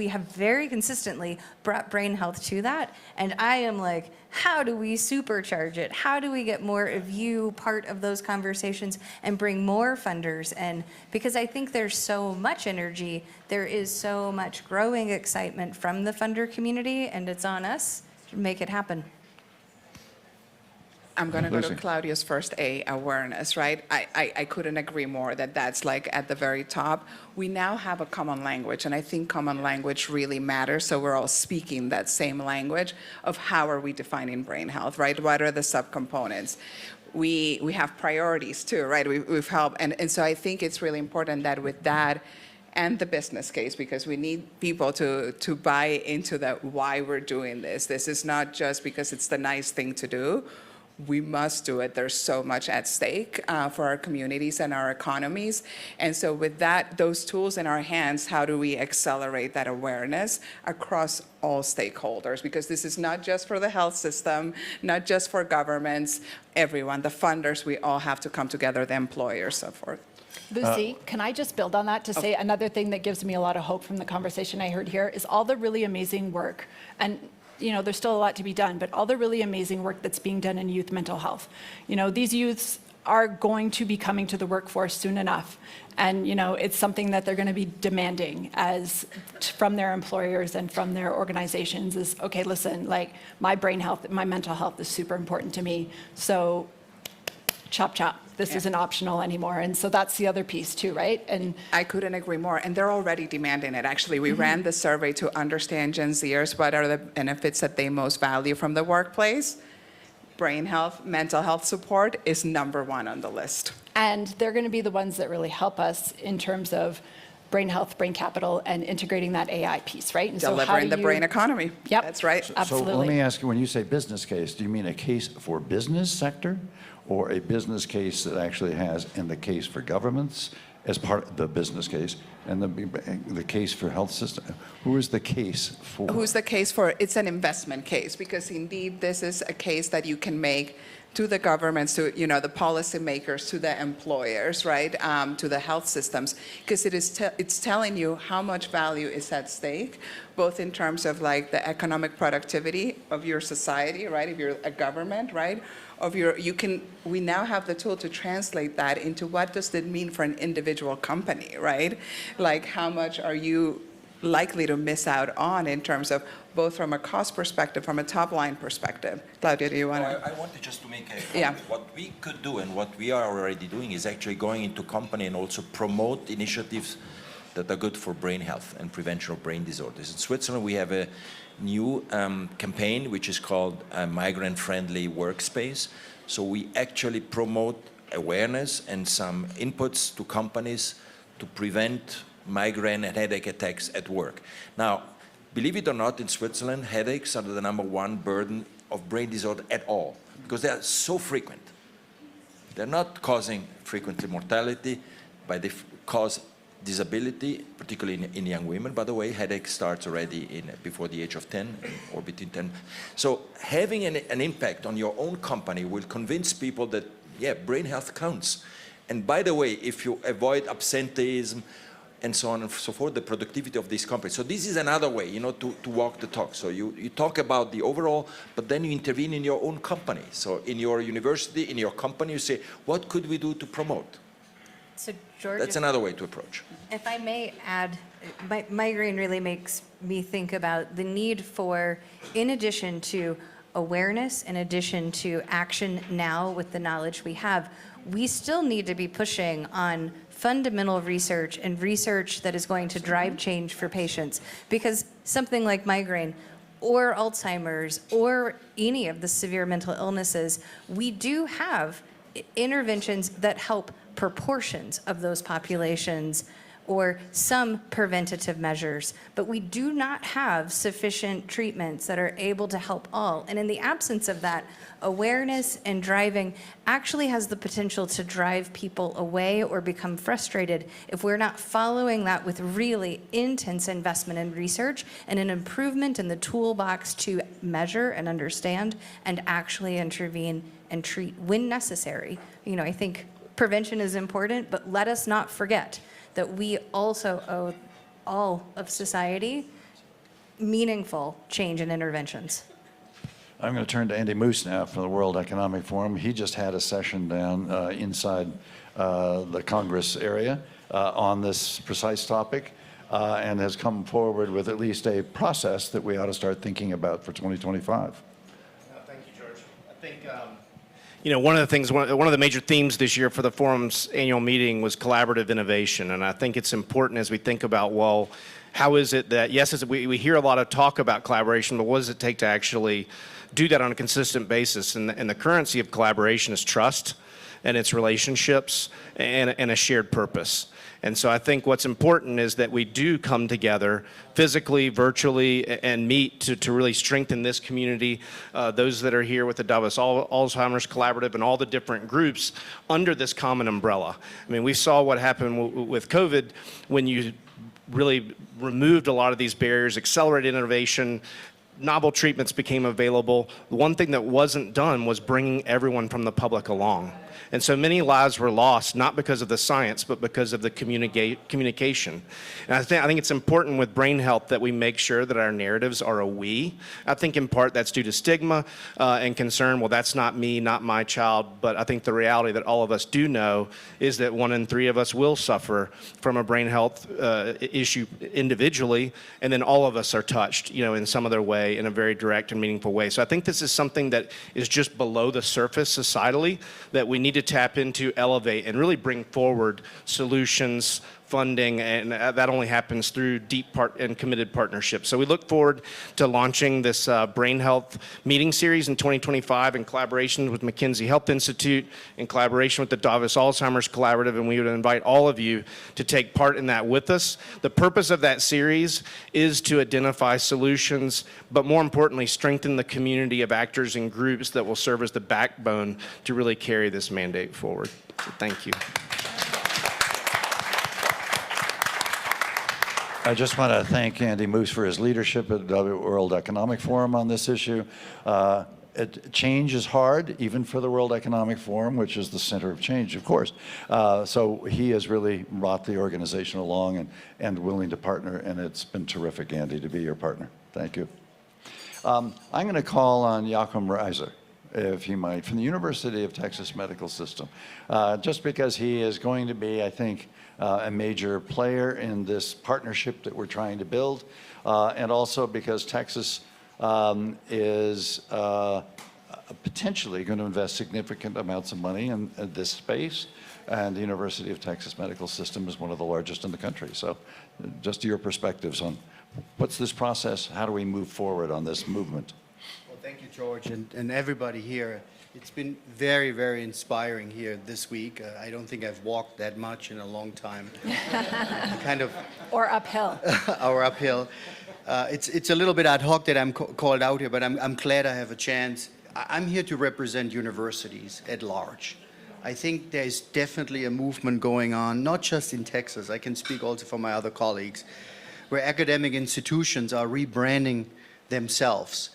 have very consistently brought brain health to that. And I am like, how do we supercharge it? How do we get more of you part of those conversations and bring more funders in? Because I think there's so much energy, there is so much growing excitement from the funder community, and it's on us to make it happen. I'm going to go to Lucy. Claudia's first A, awareness, right? I couldn't agree more that that's like at the very top. We now have a common language, and I think common language really matters, so we're all speaking that same language of how are we defining brain health, right? What are the subcomponents? We have priorities too, right? We've helped, and so I think it's really important that with that and the business case, because we need people to buy into that why we're doing this. This is not just because it's the nice thing to do. We must do it. There's so much at stake for our communities and our economies. And so with that, those tools in our hands, how do we accelerate that awareness across all stakeholders? Because this is not just for the health system, not just for governments, everyone, the funders, we all have to come together, the employers, so forth. Lucy, can I just build on that to say another thing that gives me a lot of hope from the conversation I heard here is all the really amazing work, and there's still a lot to be done, but all the really amazing work that's being done in youth mental health. These youths are going to be coming to the workforce soon enough. And, it's something that they're going to be demanding from their employers and from their organizations is, okay, listen, like my brain health, my mental health is super important to me. So chop, chop. This isn't optional anymore. And so that's the other piece too, right? And I couldn't agree more. And they're already demanding it. Actually, we ran the survey to understand Gen Zers, what are the benefits that they most value from the workplace. Brain health, mental health support is #1 on the list. And they're going to be the ones that really help us in terms of brain health, brain capital, and integrating that AI piece, right? And Delivering the brain economy. Yep. That's right. Absolutely. So let me ask you, when you say business case, do you mean a case for business sector or a business case that actually has in the case for governments as part of the business case and the case for health system? Who is the case for? Who's the case for? It's an investment case because indeed this is a case that you can make to the governments, to the policymakers, to the employers, right, to the health systems, because it's telling you how much value is at stake, both in terms of like the economic productivity of your society, right, if you're a government, right, we now have the tool to translate that into what does it mean for an individual company, right, like how much are you likely to miss out on in terms of both from a cost perspective, from a top-line perspective. Claudia, do you want to? I wanted just to make a comment. Yeah. What we could do and what we are already doing is actually going into company and also promote initiatives that are good for brain health and prevention of brain disorders. In Switzerland, we have a new campaign which is called Migrant-Friendly Workspace. So we actually promote awareness and some inputs to companies to prevent migraine and headache attacks at work. Now, believe it or not, in Switzerland, headaches are the #1 burden of brain disorder at all, because they are so frequent. They're not causing frequently mortality, but they cause disability, particularly in young women. By the way, headache starts already before the age of 10 or between 10. So having an impact on your own company will convince people that, yeah, brain health counts. And by the way, if you avoid absenteeism, and so on and so forth, the productivity of these companies. So this is another way, you know, to walk the talk. So you talk about the overall, but then you intervene in your own company. So in your university, in your company, you say, what could we do to promote? So George, That's another way to approach. if I may add, migraine really makes me think about the need for, in addition to awareness, in addition to action now with the knowledge we have, we still need to be pushing on fundamental research and research that is going to drive change for patients. Because something like migraine or Alzheimer's or any of the severe mental illnesses, we do have interventions that help proportions of those populations or some preventative measures, but we do not have sufficient treatments that are able to help all. And in the absence of that, awareness and driving actually has the potential to drive people away or become frustrated if we're not following that with really intense investment in research and an improvement in the toolbox to measure and understand and actually intervene and treat when necessary. You know, I think prevention is important, but let us not forget that we also owe all of society meaningful change and interventions. I'm going to turn to Andy Moose now from the World Economic Forum. He just had a session down inside the Congress area on this precise topic and has come forward with at least a process that we ought to start thinking about for 2025. Thank you, George. I think, you know, one of the major themes this year for the forum's annual meeting was collaborative innovation. And I think it's important as we think about, well, how is it that, yes, we hear a lot of talk about collaboration, but what does it take to actually do that on a consistent basis? And the currency of collaboration is trust, and it's relationships, and a shared purpose. And so I think what's important is that we do come together physically, virtually, and meet to really strengthen this community, those that are here with the Davos Alzheimer's Collaborative and all the different groups under this common umbrella. I mean, we saw what happened with COVID when you really removed a lot of these barriers, accelerated innovation, novel treatments became available. The one thing that wasn't done was bringing everyone from the public along. And so many lives were lost, not because of the science, but because of the communication. And I think it's important with brain health that we make sure that our narratives are a we. I think in part that's due to stigma and concern, well, that's not me, not my child. But I think the reality that all of us do know is that 1 in 3 of us will suffer from a brain health issue individually, and then all of us are touched, you know, in some other way, in a very direct and meaningful way. So I think this is something that is just below the surface societally that we need to tap into, elevate, and really bring forward solutions, funding, and that only happens through deep and committed partnerships. So we look forward to launching this brain health meeting series in 2025 in collaboration with McKinsey Health Institute, in collaboration with the Davos Alzheimer's Collaborative, and we would invite all of you to take part in that with us. The purpose of that series is to identify solutions, but more importantly, strengthen the community of actors and groups that will serve as the backbone to really carry this mandate forward. So thank you. I just want to thank Andy Moose for his leadership at the World Economic Forum on this issue. Change is hard, even for the World Economic Forum, which is the center of change, of course. So he has really brought the organization along and willing to partner, and it's been terrific, Andy, to be your partner. Thank you. I'm going to call on Joachim Reiser. if he might, from the University of Texas Medical System, just because he is going to be, I think, a major player in this partnership that we're trying to build, and also because Texas is potentially going to invest significant amounts of money in this space, and the University of Texas Medical System is one of the largest in the country. So just your perspectives on what's this process, how do we move forward on this movement? Well, thank you, George, and everybody here. It's been very, very inspiring here this week. I don't think I've walked that much in a long time. Kind of. Or uphill. Or uphill. It's a little bit ad hoc that I'm called out here, but I'm glad I have a chance. I'm here to represent universities at large. I think there's definitely a movement going on, not just in Texas. I can speak also for my other colleagues, where academic institutions are rebranding themselves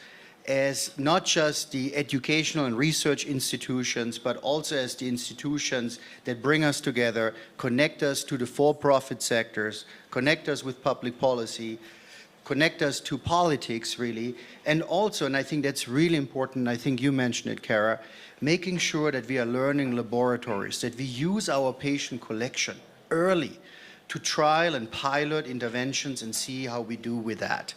as not just the educational and research institutions, but also as the institutions that bring us together, connect us to the for-profit sectors, connect us with public policy, connect us to politics, really, and also, and I think that's really important, I think you mentioned it, Kara, making sure that we are learning laboratories, that we use our patient collection early to trial and pilot interventions and see how we do with that.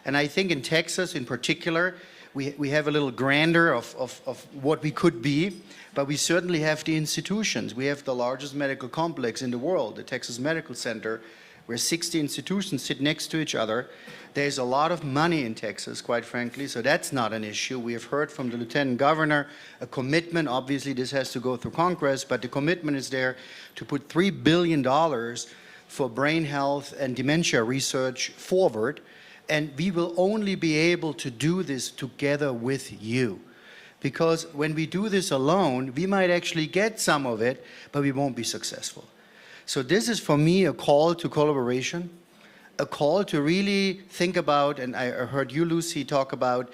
And I think in Texas in particular, we have a little grandeur of what we could be, but we certainly have the institutions. We have the largest medical complex in the world, the Texas Medical Center, where 60 institutions sit next to each other. There's a lot of money in Texas, quite frankly, so that's not an issue. We have heard from the Lieutenant Governor a commitment. Obviously, this has to go through Congress, but the commitment is there to put $3 billion for brain health and dementia research forward. And we will only be able to do this together with you. Because when we do this alone, we might actually get some of it, but we won't be successful. So this is, for me, a call to collaboration, a call to really think about, and I heard you, Lucy, talk about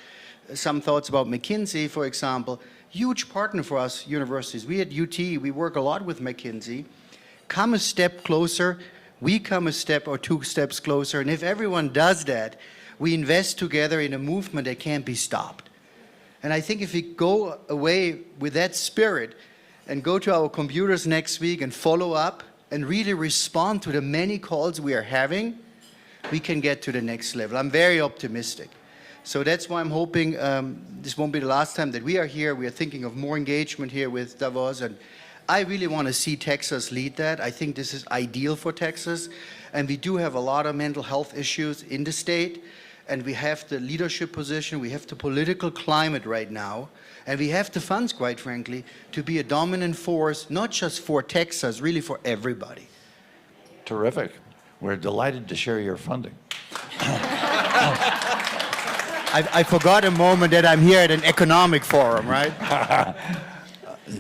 some thoughts about McKinsey, for example. Huge partner for us universities. We at UT, we work a lot with McKinsey. Come a step closer. We come a step or two steps closer, and if everyone does that, we invest together in a movement that can't be stopped. And I think if we go away with that spirit and go to our computers next week and follow up and really respond to the many calls we are having, we can get to the next level. I'm very optimistic. So that's why I'm hoping this won't be the last time that we are here. We are thinking of more engagement here with Davos, and I really want to see Texas lead that. I think this is ideal for Texas. And we do have a lot of mental health issues in the state. And we have the leadership position. We have the political climate right now. And we have the funds, quite frankly, to be a dominant force, not just for Texas, really for everybody. Terrific. We're delighted to share your funding. I forgot a moment that I'm here at an economic forum, right?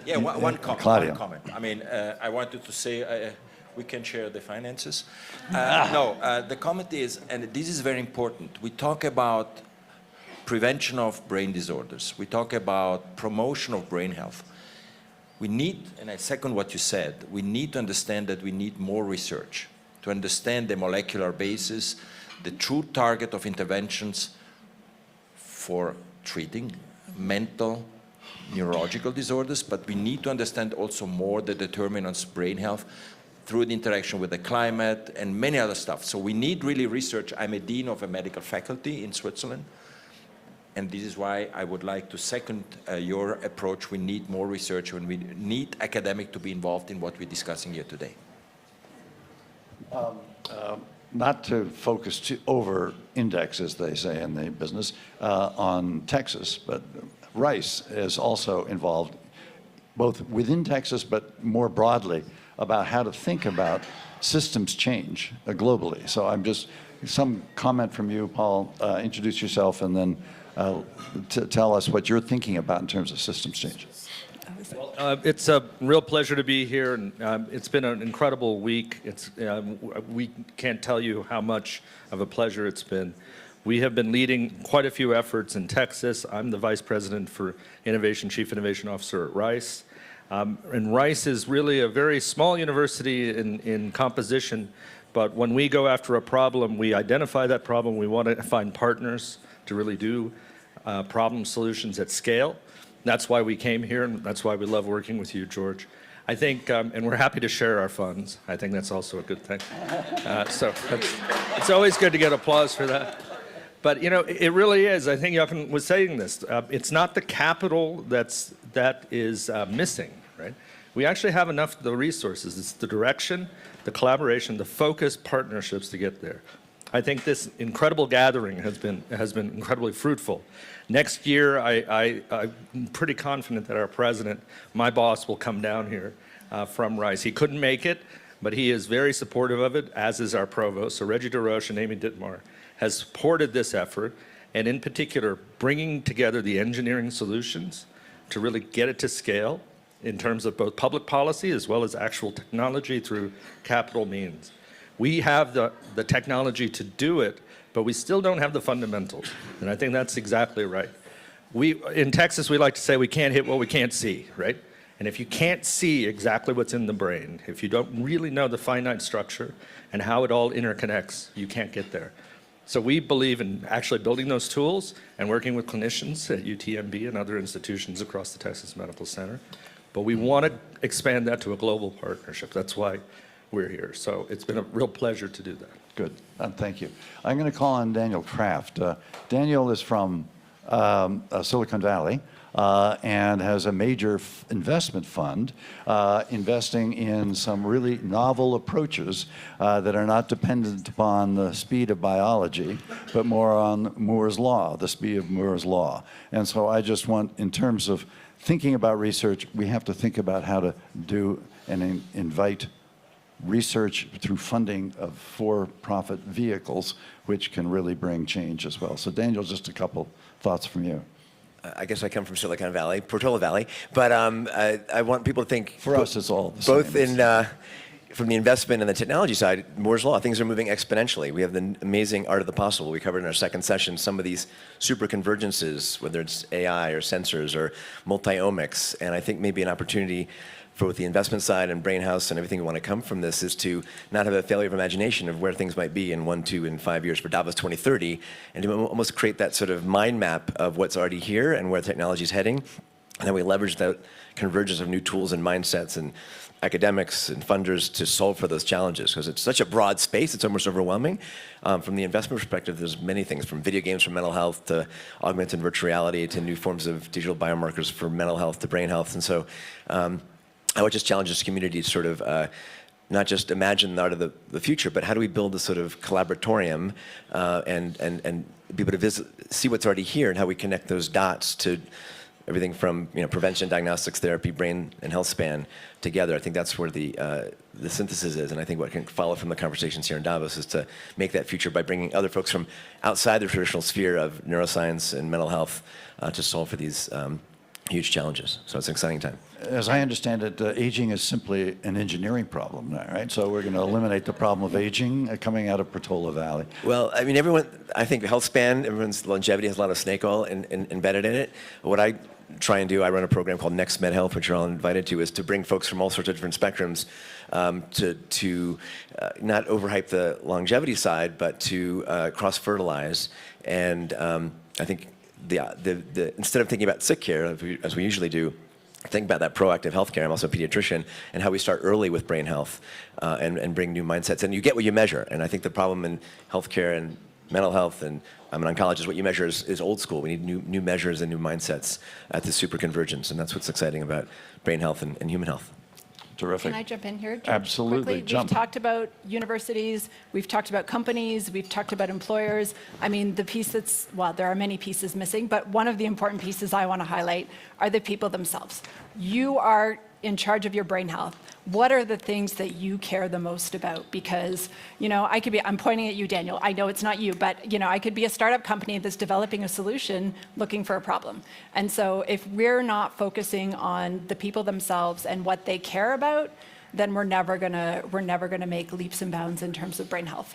Yeah, one comment. Claudia. One comment. I mean, I wanted to say we can share the finances. No, the comment is, and this is very important, we talk about prevention of brain disorders. We talk about promotion of brain health. We need, and I second what you said, we need to understand that we need more research to understand the molecular basis, the true target of interventions for treating mental neurological disorders, but we need to understand also more the determinants of brain health through the interaction with the climate and many other stuff. So we need really research. I'm a dean of a medical faculty in Switzerland, and this is why I would like to second your approach. We need more research, and we need academic to be involved in what we're discussing here today. Not to focus too over-index, as they say in the business, on Texas, but Rice is also involved, both within Texas, but more broadly, about how to think about systems change globally. So I'm just, some comment from you, Paul, introduce yourself, and then tell us what you're thinking about in terms of systems change. Well, it's a real pleasure to be here, and it's been an incredible week. We can't tell you how much of a pleasure it's been. We have been leading quite a few efforts in Texas. I'm the Vice President for Innovation, Chief Innovation Officer at Rice. And Rice is really a very small university in composition, but when we go after a problem, we identify that problem. We want to find partners to really do problem solutions at scale. That's why we came here, and that's why we love working with you, George. I think, and we're happy to share our funds. I think that's also a good thing. It's always good to get applause for that. But it really is. I think Jochen was saying this. It's not the capital that is missing, right? We actually have enough of the resources. It's the direction, the collaboration, the focused partnerships to get there. I think this incredible gathering has been incredibly fruitful. Next year, I'm pretty confident that our president, my boss, will come down here from Rice. He couldn't make it, but he is very supportive of it, as is our provost. So Reggie DeRoche and Amy Dittmar has supported this effort, and in particular, bringing together the engineering solutions to really get it to scale in terms of both public policy as well as actual technology through capital means. We have the technology to do it, but we still don't have the fundamentals, and I think that's exactly right. In Texas, we like to say we can't hit what we can't see, right? And if you can't see exactly what's in the brain, if you don't really know the finite structure and how it all interconnects, you can't get there. So we believe in actually building those tools and working with clinicians at UTMB and other institutions across the Texas Medical Center. But we want to expand that to a global partnership. That's why we're here. So it's been a real pleasure to do that. Good. Thank you. I'm going to call on Daniel Kraft. Daniel is from Silicon Valley and has a major investment fund investing in some really novel approaches that are not dependent upon the speed of biology, but more on Moore's law, the speed of Moore's law. And so I just want, in terms of thinking about research, we have to think about how to do and invite research through funding of for-profit vehicles, which can really bring change as well. So Daniel, just a couple thoughts from you. I guess I come from Silicon Valley, Portola Valley, but I want people to think. For us, it's all the same. Both from the investment and the technology side, Moore's Law, things are moving exponentially. We have the amazing art of the possible. We covered in our second session some of these super convergences, whether it's AI or sensors or multi-omics, and I think maybe an opportunity for both the investment side and Brainhouse and everything we want to come from this is to not have a failure of imagination of where things might be in 1, 2, and 5 years for Davos 2030, and to almost create that sort of mind map of what's already here and where technology is heading, and then we leverage that convergence of new tools and mindsets and academics and funders to solve for those challenges, because it's such a broad space, it's almost overwhelming. From the investment perspective, there's many things, from video games for mental health to augmented and virtual reality to new forms of digital biomarkers for mental health to brain health. And so I would just challenge this community to sort of not just imagine the art of the future, but how do we build a sort of collaboratorium and be able to see what's already here and how we connect those dots to everything from prevention, diagnostics, therapy, brain, and health span together. I think that's where the synthesis is, and I think what can follow from the conversations here in Davos is to make that future by bringing other folks from outside the traditional sphere of neuroscience and mental health to solve for these huge challenges. So it's an exciting time. As I understand it, aging is simply an engineering problem now, right? So we're going to eliminate the problem of aging coming out of Portola Valley. Well, I mean, I think health span, everyone's longevity has a lot of snake oil embedded in it. What I try and do, I run a program called Next Med Health, which you're all invited to, is to bring folks from all sorts of different spectrums to not overhype the longevity side, but to cross-fertilize. And I think instead of thinking about sick care, as we usually do, think about that proactive healthcare. I'm also a pediatrician, and how we start early with brain health and bring new mindsets. And you get what you measure. And I think the problem in healthcare and mental health, and I'm an oncologist, what you measure is old school. We need new measures and new mindsets at this super convergence. And that's what's exciting about brain health and human health. Terrific. Can I jump in here, George? Absolutely. Quickly? Jump. We've talked about universities, we've talked about companies, we've talked about employers. I mean, the piece there are many pieces missing, but one of the important pieces I want to highlight are the people themselves. You are in charge of your brain health. What are the things that you care the most about? Because, I'm pointing at you, Daniel. I know it's not you, but, I could be a startup company that's developing a solution looking for a problem. And so if we're not focusing on the people themselves and what they care about, then we're never gonna make leaps and bounds in terms of brain health.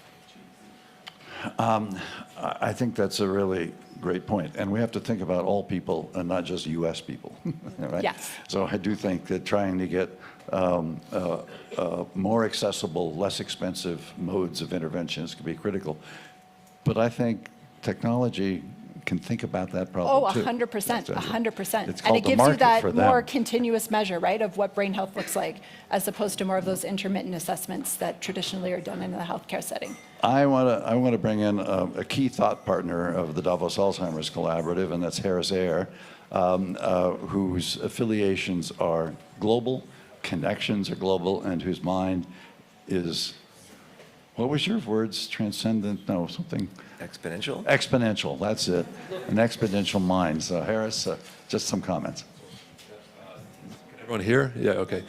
I think that's a really great point. And we have to think about all people and not just U.S. people, right? Yes. So I do think that trying to get more accessible, less expensive modes of interventions can be critical. But I think technology can think about that problem Oh, too. 100%, 100%. It's And called it the gives you market that for them. more continuous measure, right, of what brain health looks like, as opposed to more of those intermittent assessments that traditionally are done in the healthcare setting. I want to bring in a key thought partner of the Davos Alzheimer's Collaborative, and that's Harris Ayer, whose affiliations are global, connections are global, and whose mind is, what was your words? Transcendent? No, something. Exponential? Exponential, that's it. An exponential mind. So Harris, just some comments. Everyone here? Yeah, okay.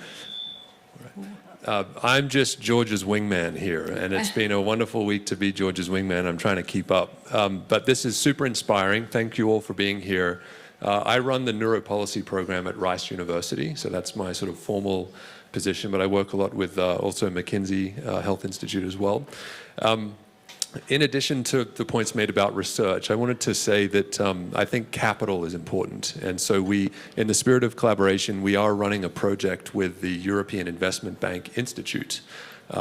I'm just George's wingman here, and it's been a wonderful week to be George's wingman. I'm trying to keep up. But this is super inspiring. Thank you all for being here. I run the neuropolicy program at Rice University, so that's my sort of formal position, but I work a lot with also McKinsey Health Institute as well. In addition to the points made about research, I wanted to say that I think capital is important. And so we, in the spirit of collaboration, we are running a project with the European Investment Bank Institute,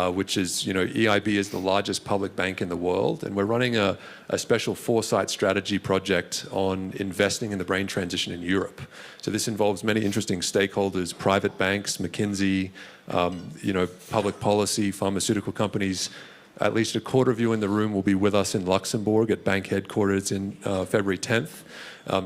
which is, EIB is the largest public bank in the world. And we're running a special foresight strategy project on investing in the brain transition in Europe. So this involves many interesting stakeholders, private banks, McKinsey, public policy, pharmaceutical companies. At least a quarter of you in the room will be with us in Luxembourg at bank headquarters in February 10th.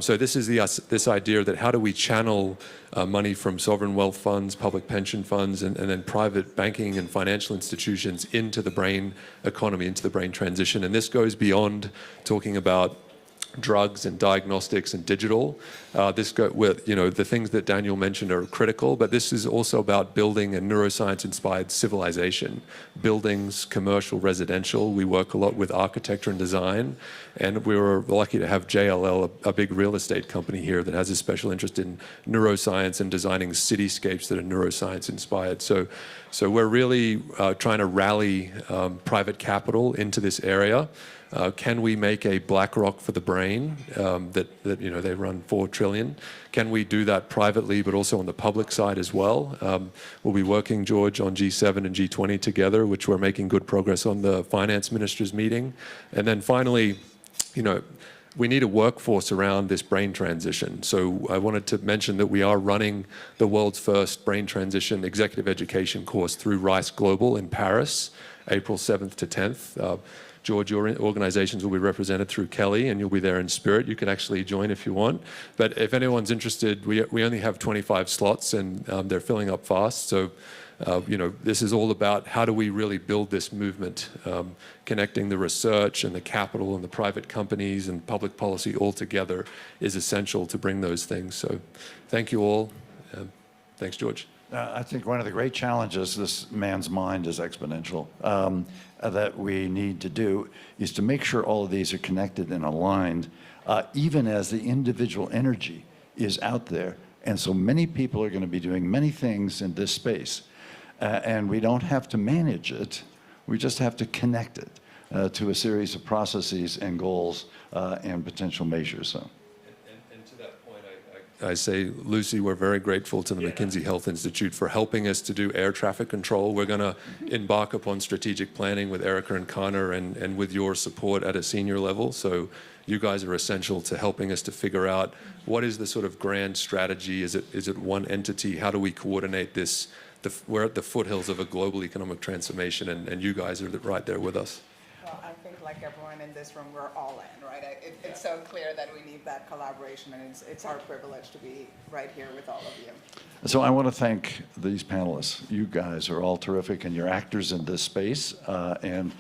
So this is this idea that how do we channel money from sovereign wealth funds, public pension funds, and then private banking and financial institutions into the brain economy, into the brain transition. And this goes beyond talking about drugs and diagnostics and digital. This go with, the things that Daniel mentioned are critical, but this is also about building a neuroscience-inspired civilization. Buildings, commercial, residential. We work a lot with architecture and design, and we were lucky to have JLL, a big real estate company here that has a special interest in neuroscience and designing cityscapes that are neuroscience-inspired. So we're really trying to rally private capital into this area. Can we make a BlackRock for the brain that they run $4 trillion? Can we do that privately, but also on the public side as well? We'll be working, George, on G7 and G20 together, which we're making good progress on the finance ministers meeting. And then finally, we need a workforce around this brain transition. So I wanted to mention that we are running the world's first brain transition executive education course through Rice Global in Paris, April 7th to 10th. George, your organizations will be represented through Kelly, and you'll be there in spirit. You can actually join if you want. But if anyone's interested, we only have 25 slots, and they're filling up fast. So, this is all about how do we really build this movement, connecting the research and the capital and the private companies and public policy all together is essential to bring those things. So thank you all. Thanks, George. I think one of the great challenges, this man's mind is exponential, that we need to do is to make sure all of these are connected and aligned, even as the individual energy is out there. And so many people are going to be doing many things in this space. And we don't have to manage it. We just have to connect it to a series of processes and goals and potential measures. So. I say, Lucy, we're very grateful to the McKinsey Health Institute for helping us to do air traffic control. We're going to embark upon strategic planning with Erica and Connor and with your support at a senior level. So you guys are essential to helping us to figure out what is the sort of grand strategy. Is it one entity? How do we coordinate this? We're at the foothills of a global economic transformation, and you guys are right there with us. Well, I think like everyone in this room, we're all in, right? It's so clear that we need that collaboration, and it's our privilege to be right here with all of you. So I want to thank these panelists. You guys are all terrific, and you're actors in this space, and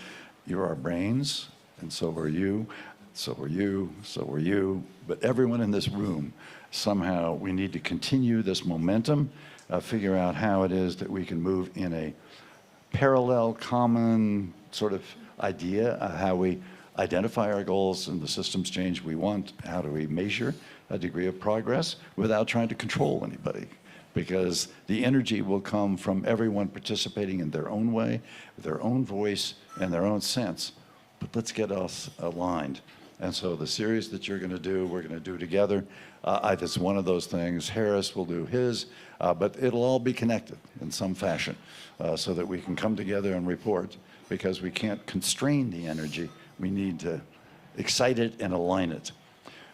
you're our brains, and so are you, so are you, so are you. But everyone in this room, somehow we need to continue this momentum, figure out how it is that we can move in a parallel, common sort of idea of how we identify our goals and the systems change we want. How do we measure a degree of progress without trying to control anybody? Because the energy will come from everyone participating in their own way, with their own voice and their own sense. But let's get us aligned. And so the series that you're going to do, we're going to do together. It's one of those things. Harris will do his, but it'll all be connected in some fashion so that we can come together and report, because we can't constrain the energy. We need to excite it and align it.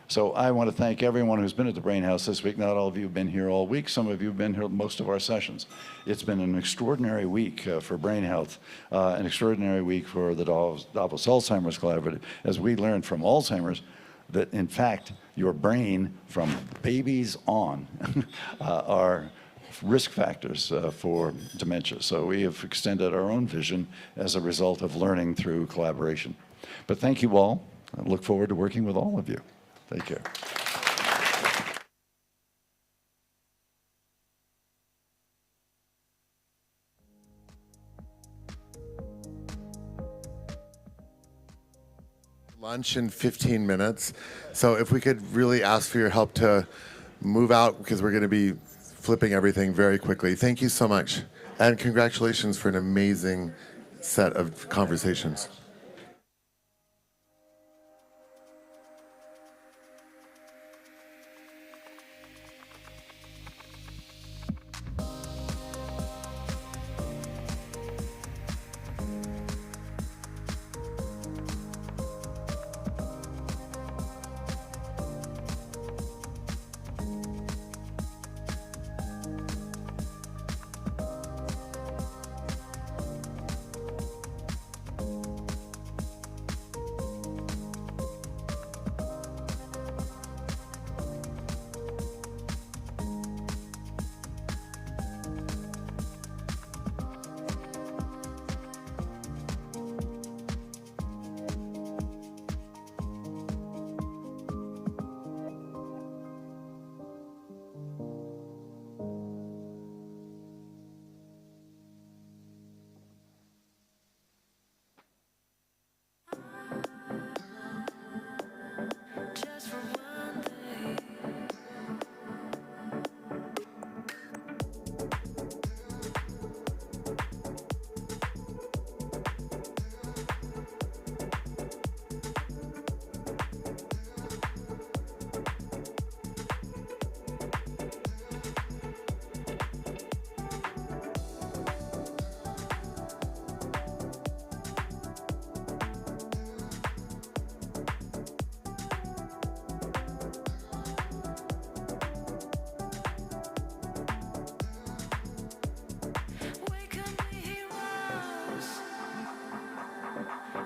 So I want to thank everyone who's been at the Brain House this week. Not all of you have been here all week. Some of you have been here most of our sessions. It's been an extraordinary week for brain health, an extraordinary week for the Davos Alzheimer's Collaborative, as we learned from Alzheimer's that, in fact, your brain from babies on are risk factors for dementia. So we have extended our own vision as a result of learning through collaboration. But thank you all. I look forward to working with all of you. Take care. Lunch in 15 minutes. So if we could really ask for your help to move out, because we're going to be flipping everything very quickly. Thank you so much. And congratulations for an amazing set of conversations.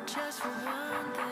Just for one day.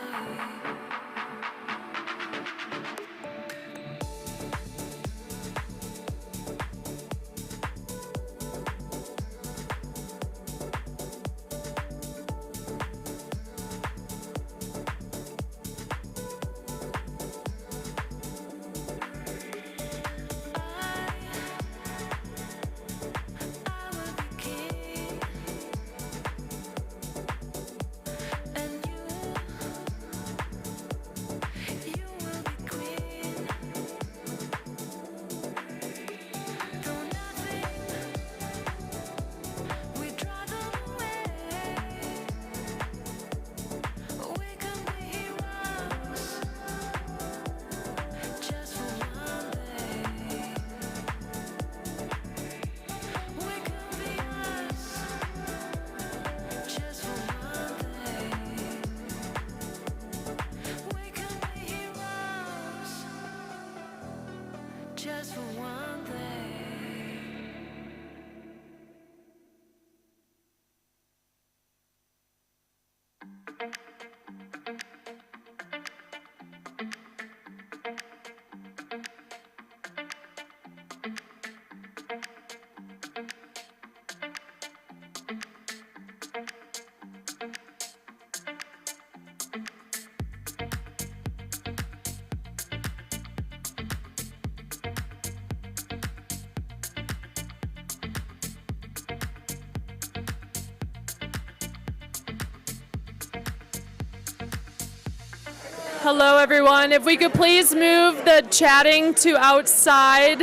Hello, everyone. If we could please move the chatting to outside.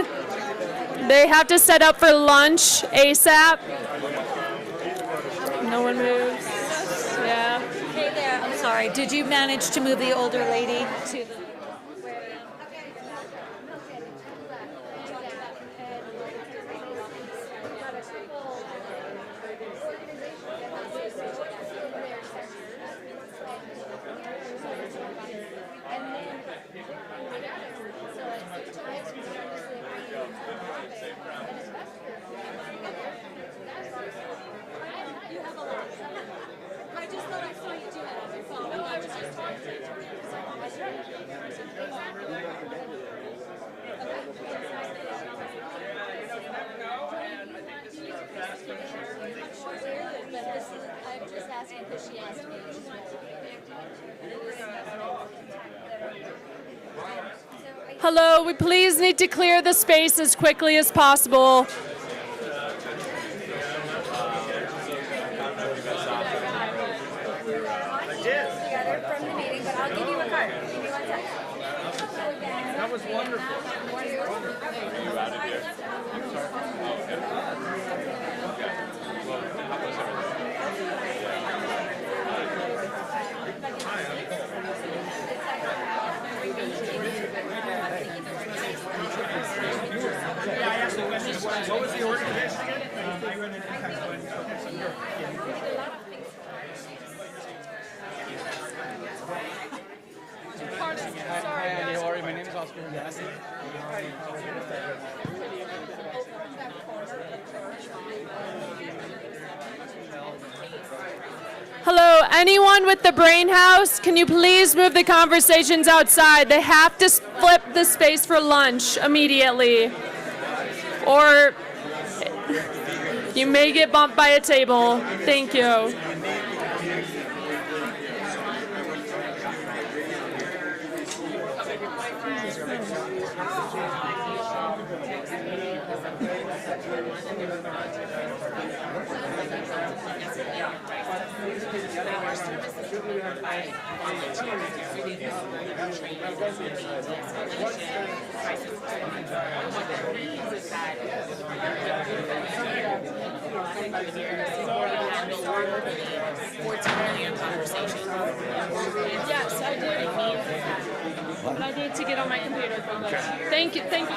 They have to set up for lunch ASAP. No one moves. Yeah. Hey there, I'm sorry. Did you manage to move the older lady to the... I'm just asking because she asked me. Hello, we please need to clear the space as quickly as possible. Together from the meeting, but I'll give you a card. Give me 1 second. That was wonderful. What was the organization again? Sorry, guys. How are you? My name is Oscar. Hello, anyone with the brain house, can you please move the conversations outside? They have to flip the space for lunch immediately. Or you may get bumped by a table. Thank you. Yes, I did. But I need to get on my computer for this. Thank you. Thank you.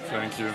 Thank you.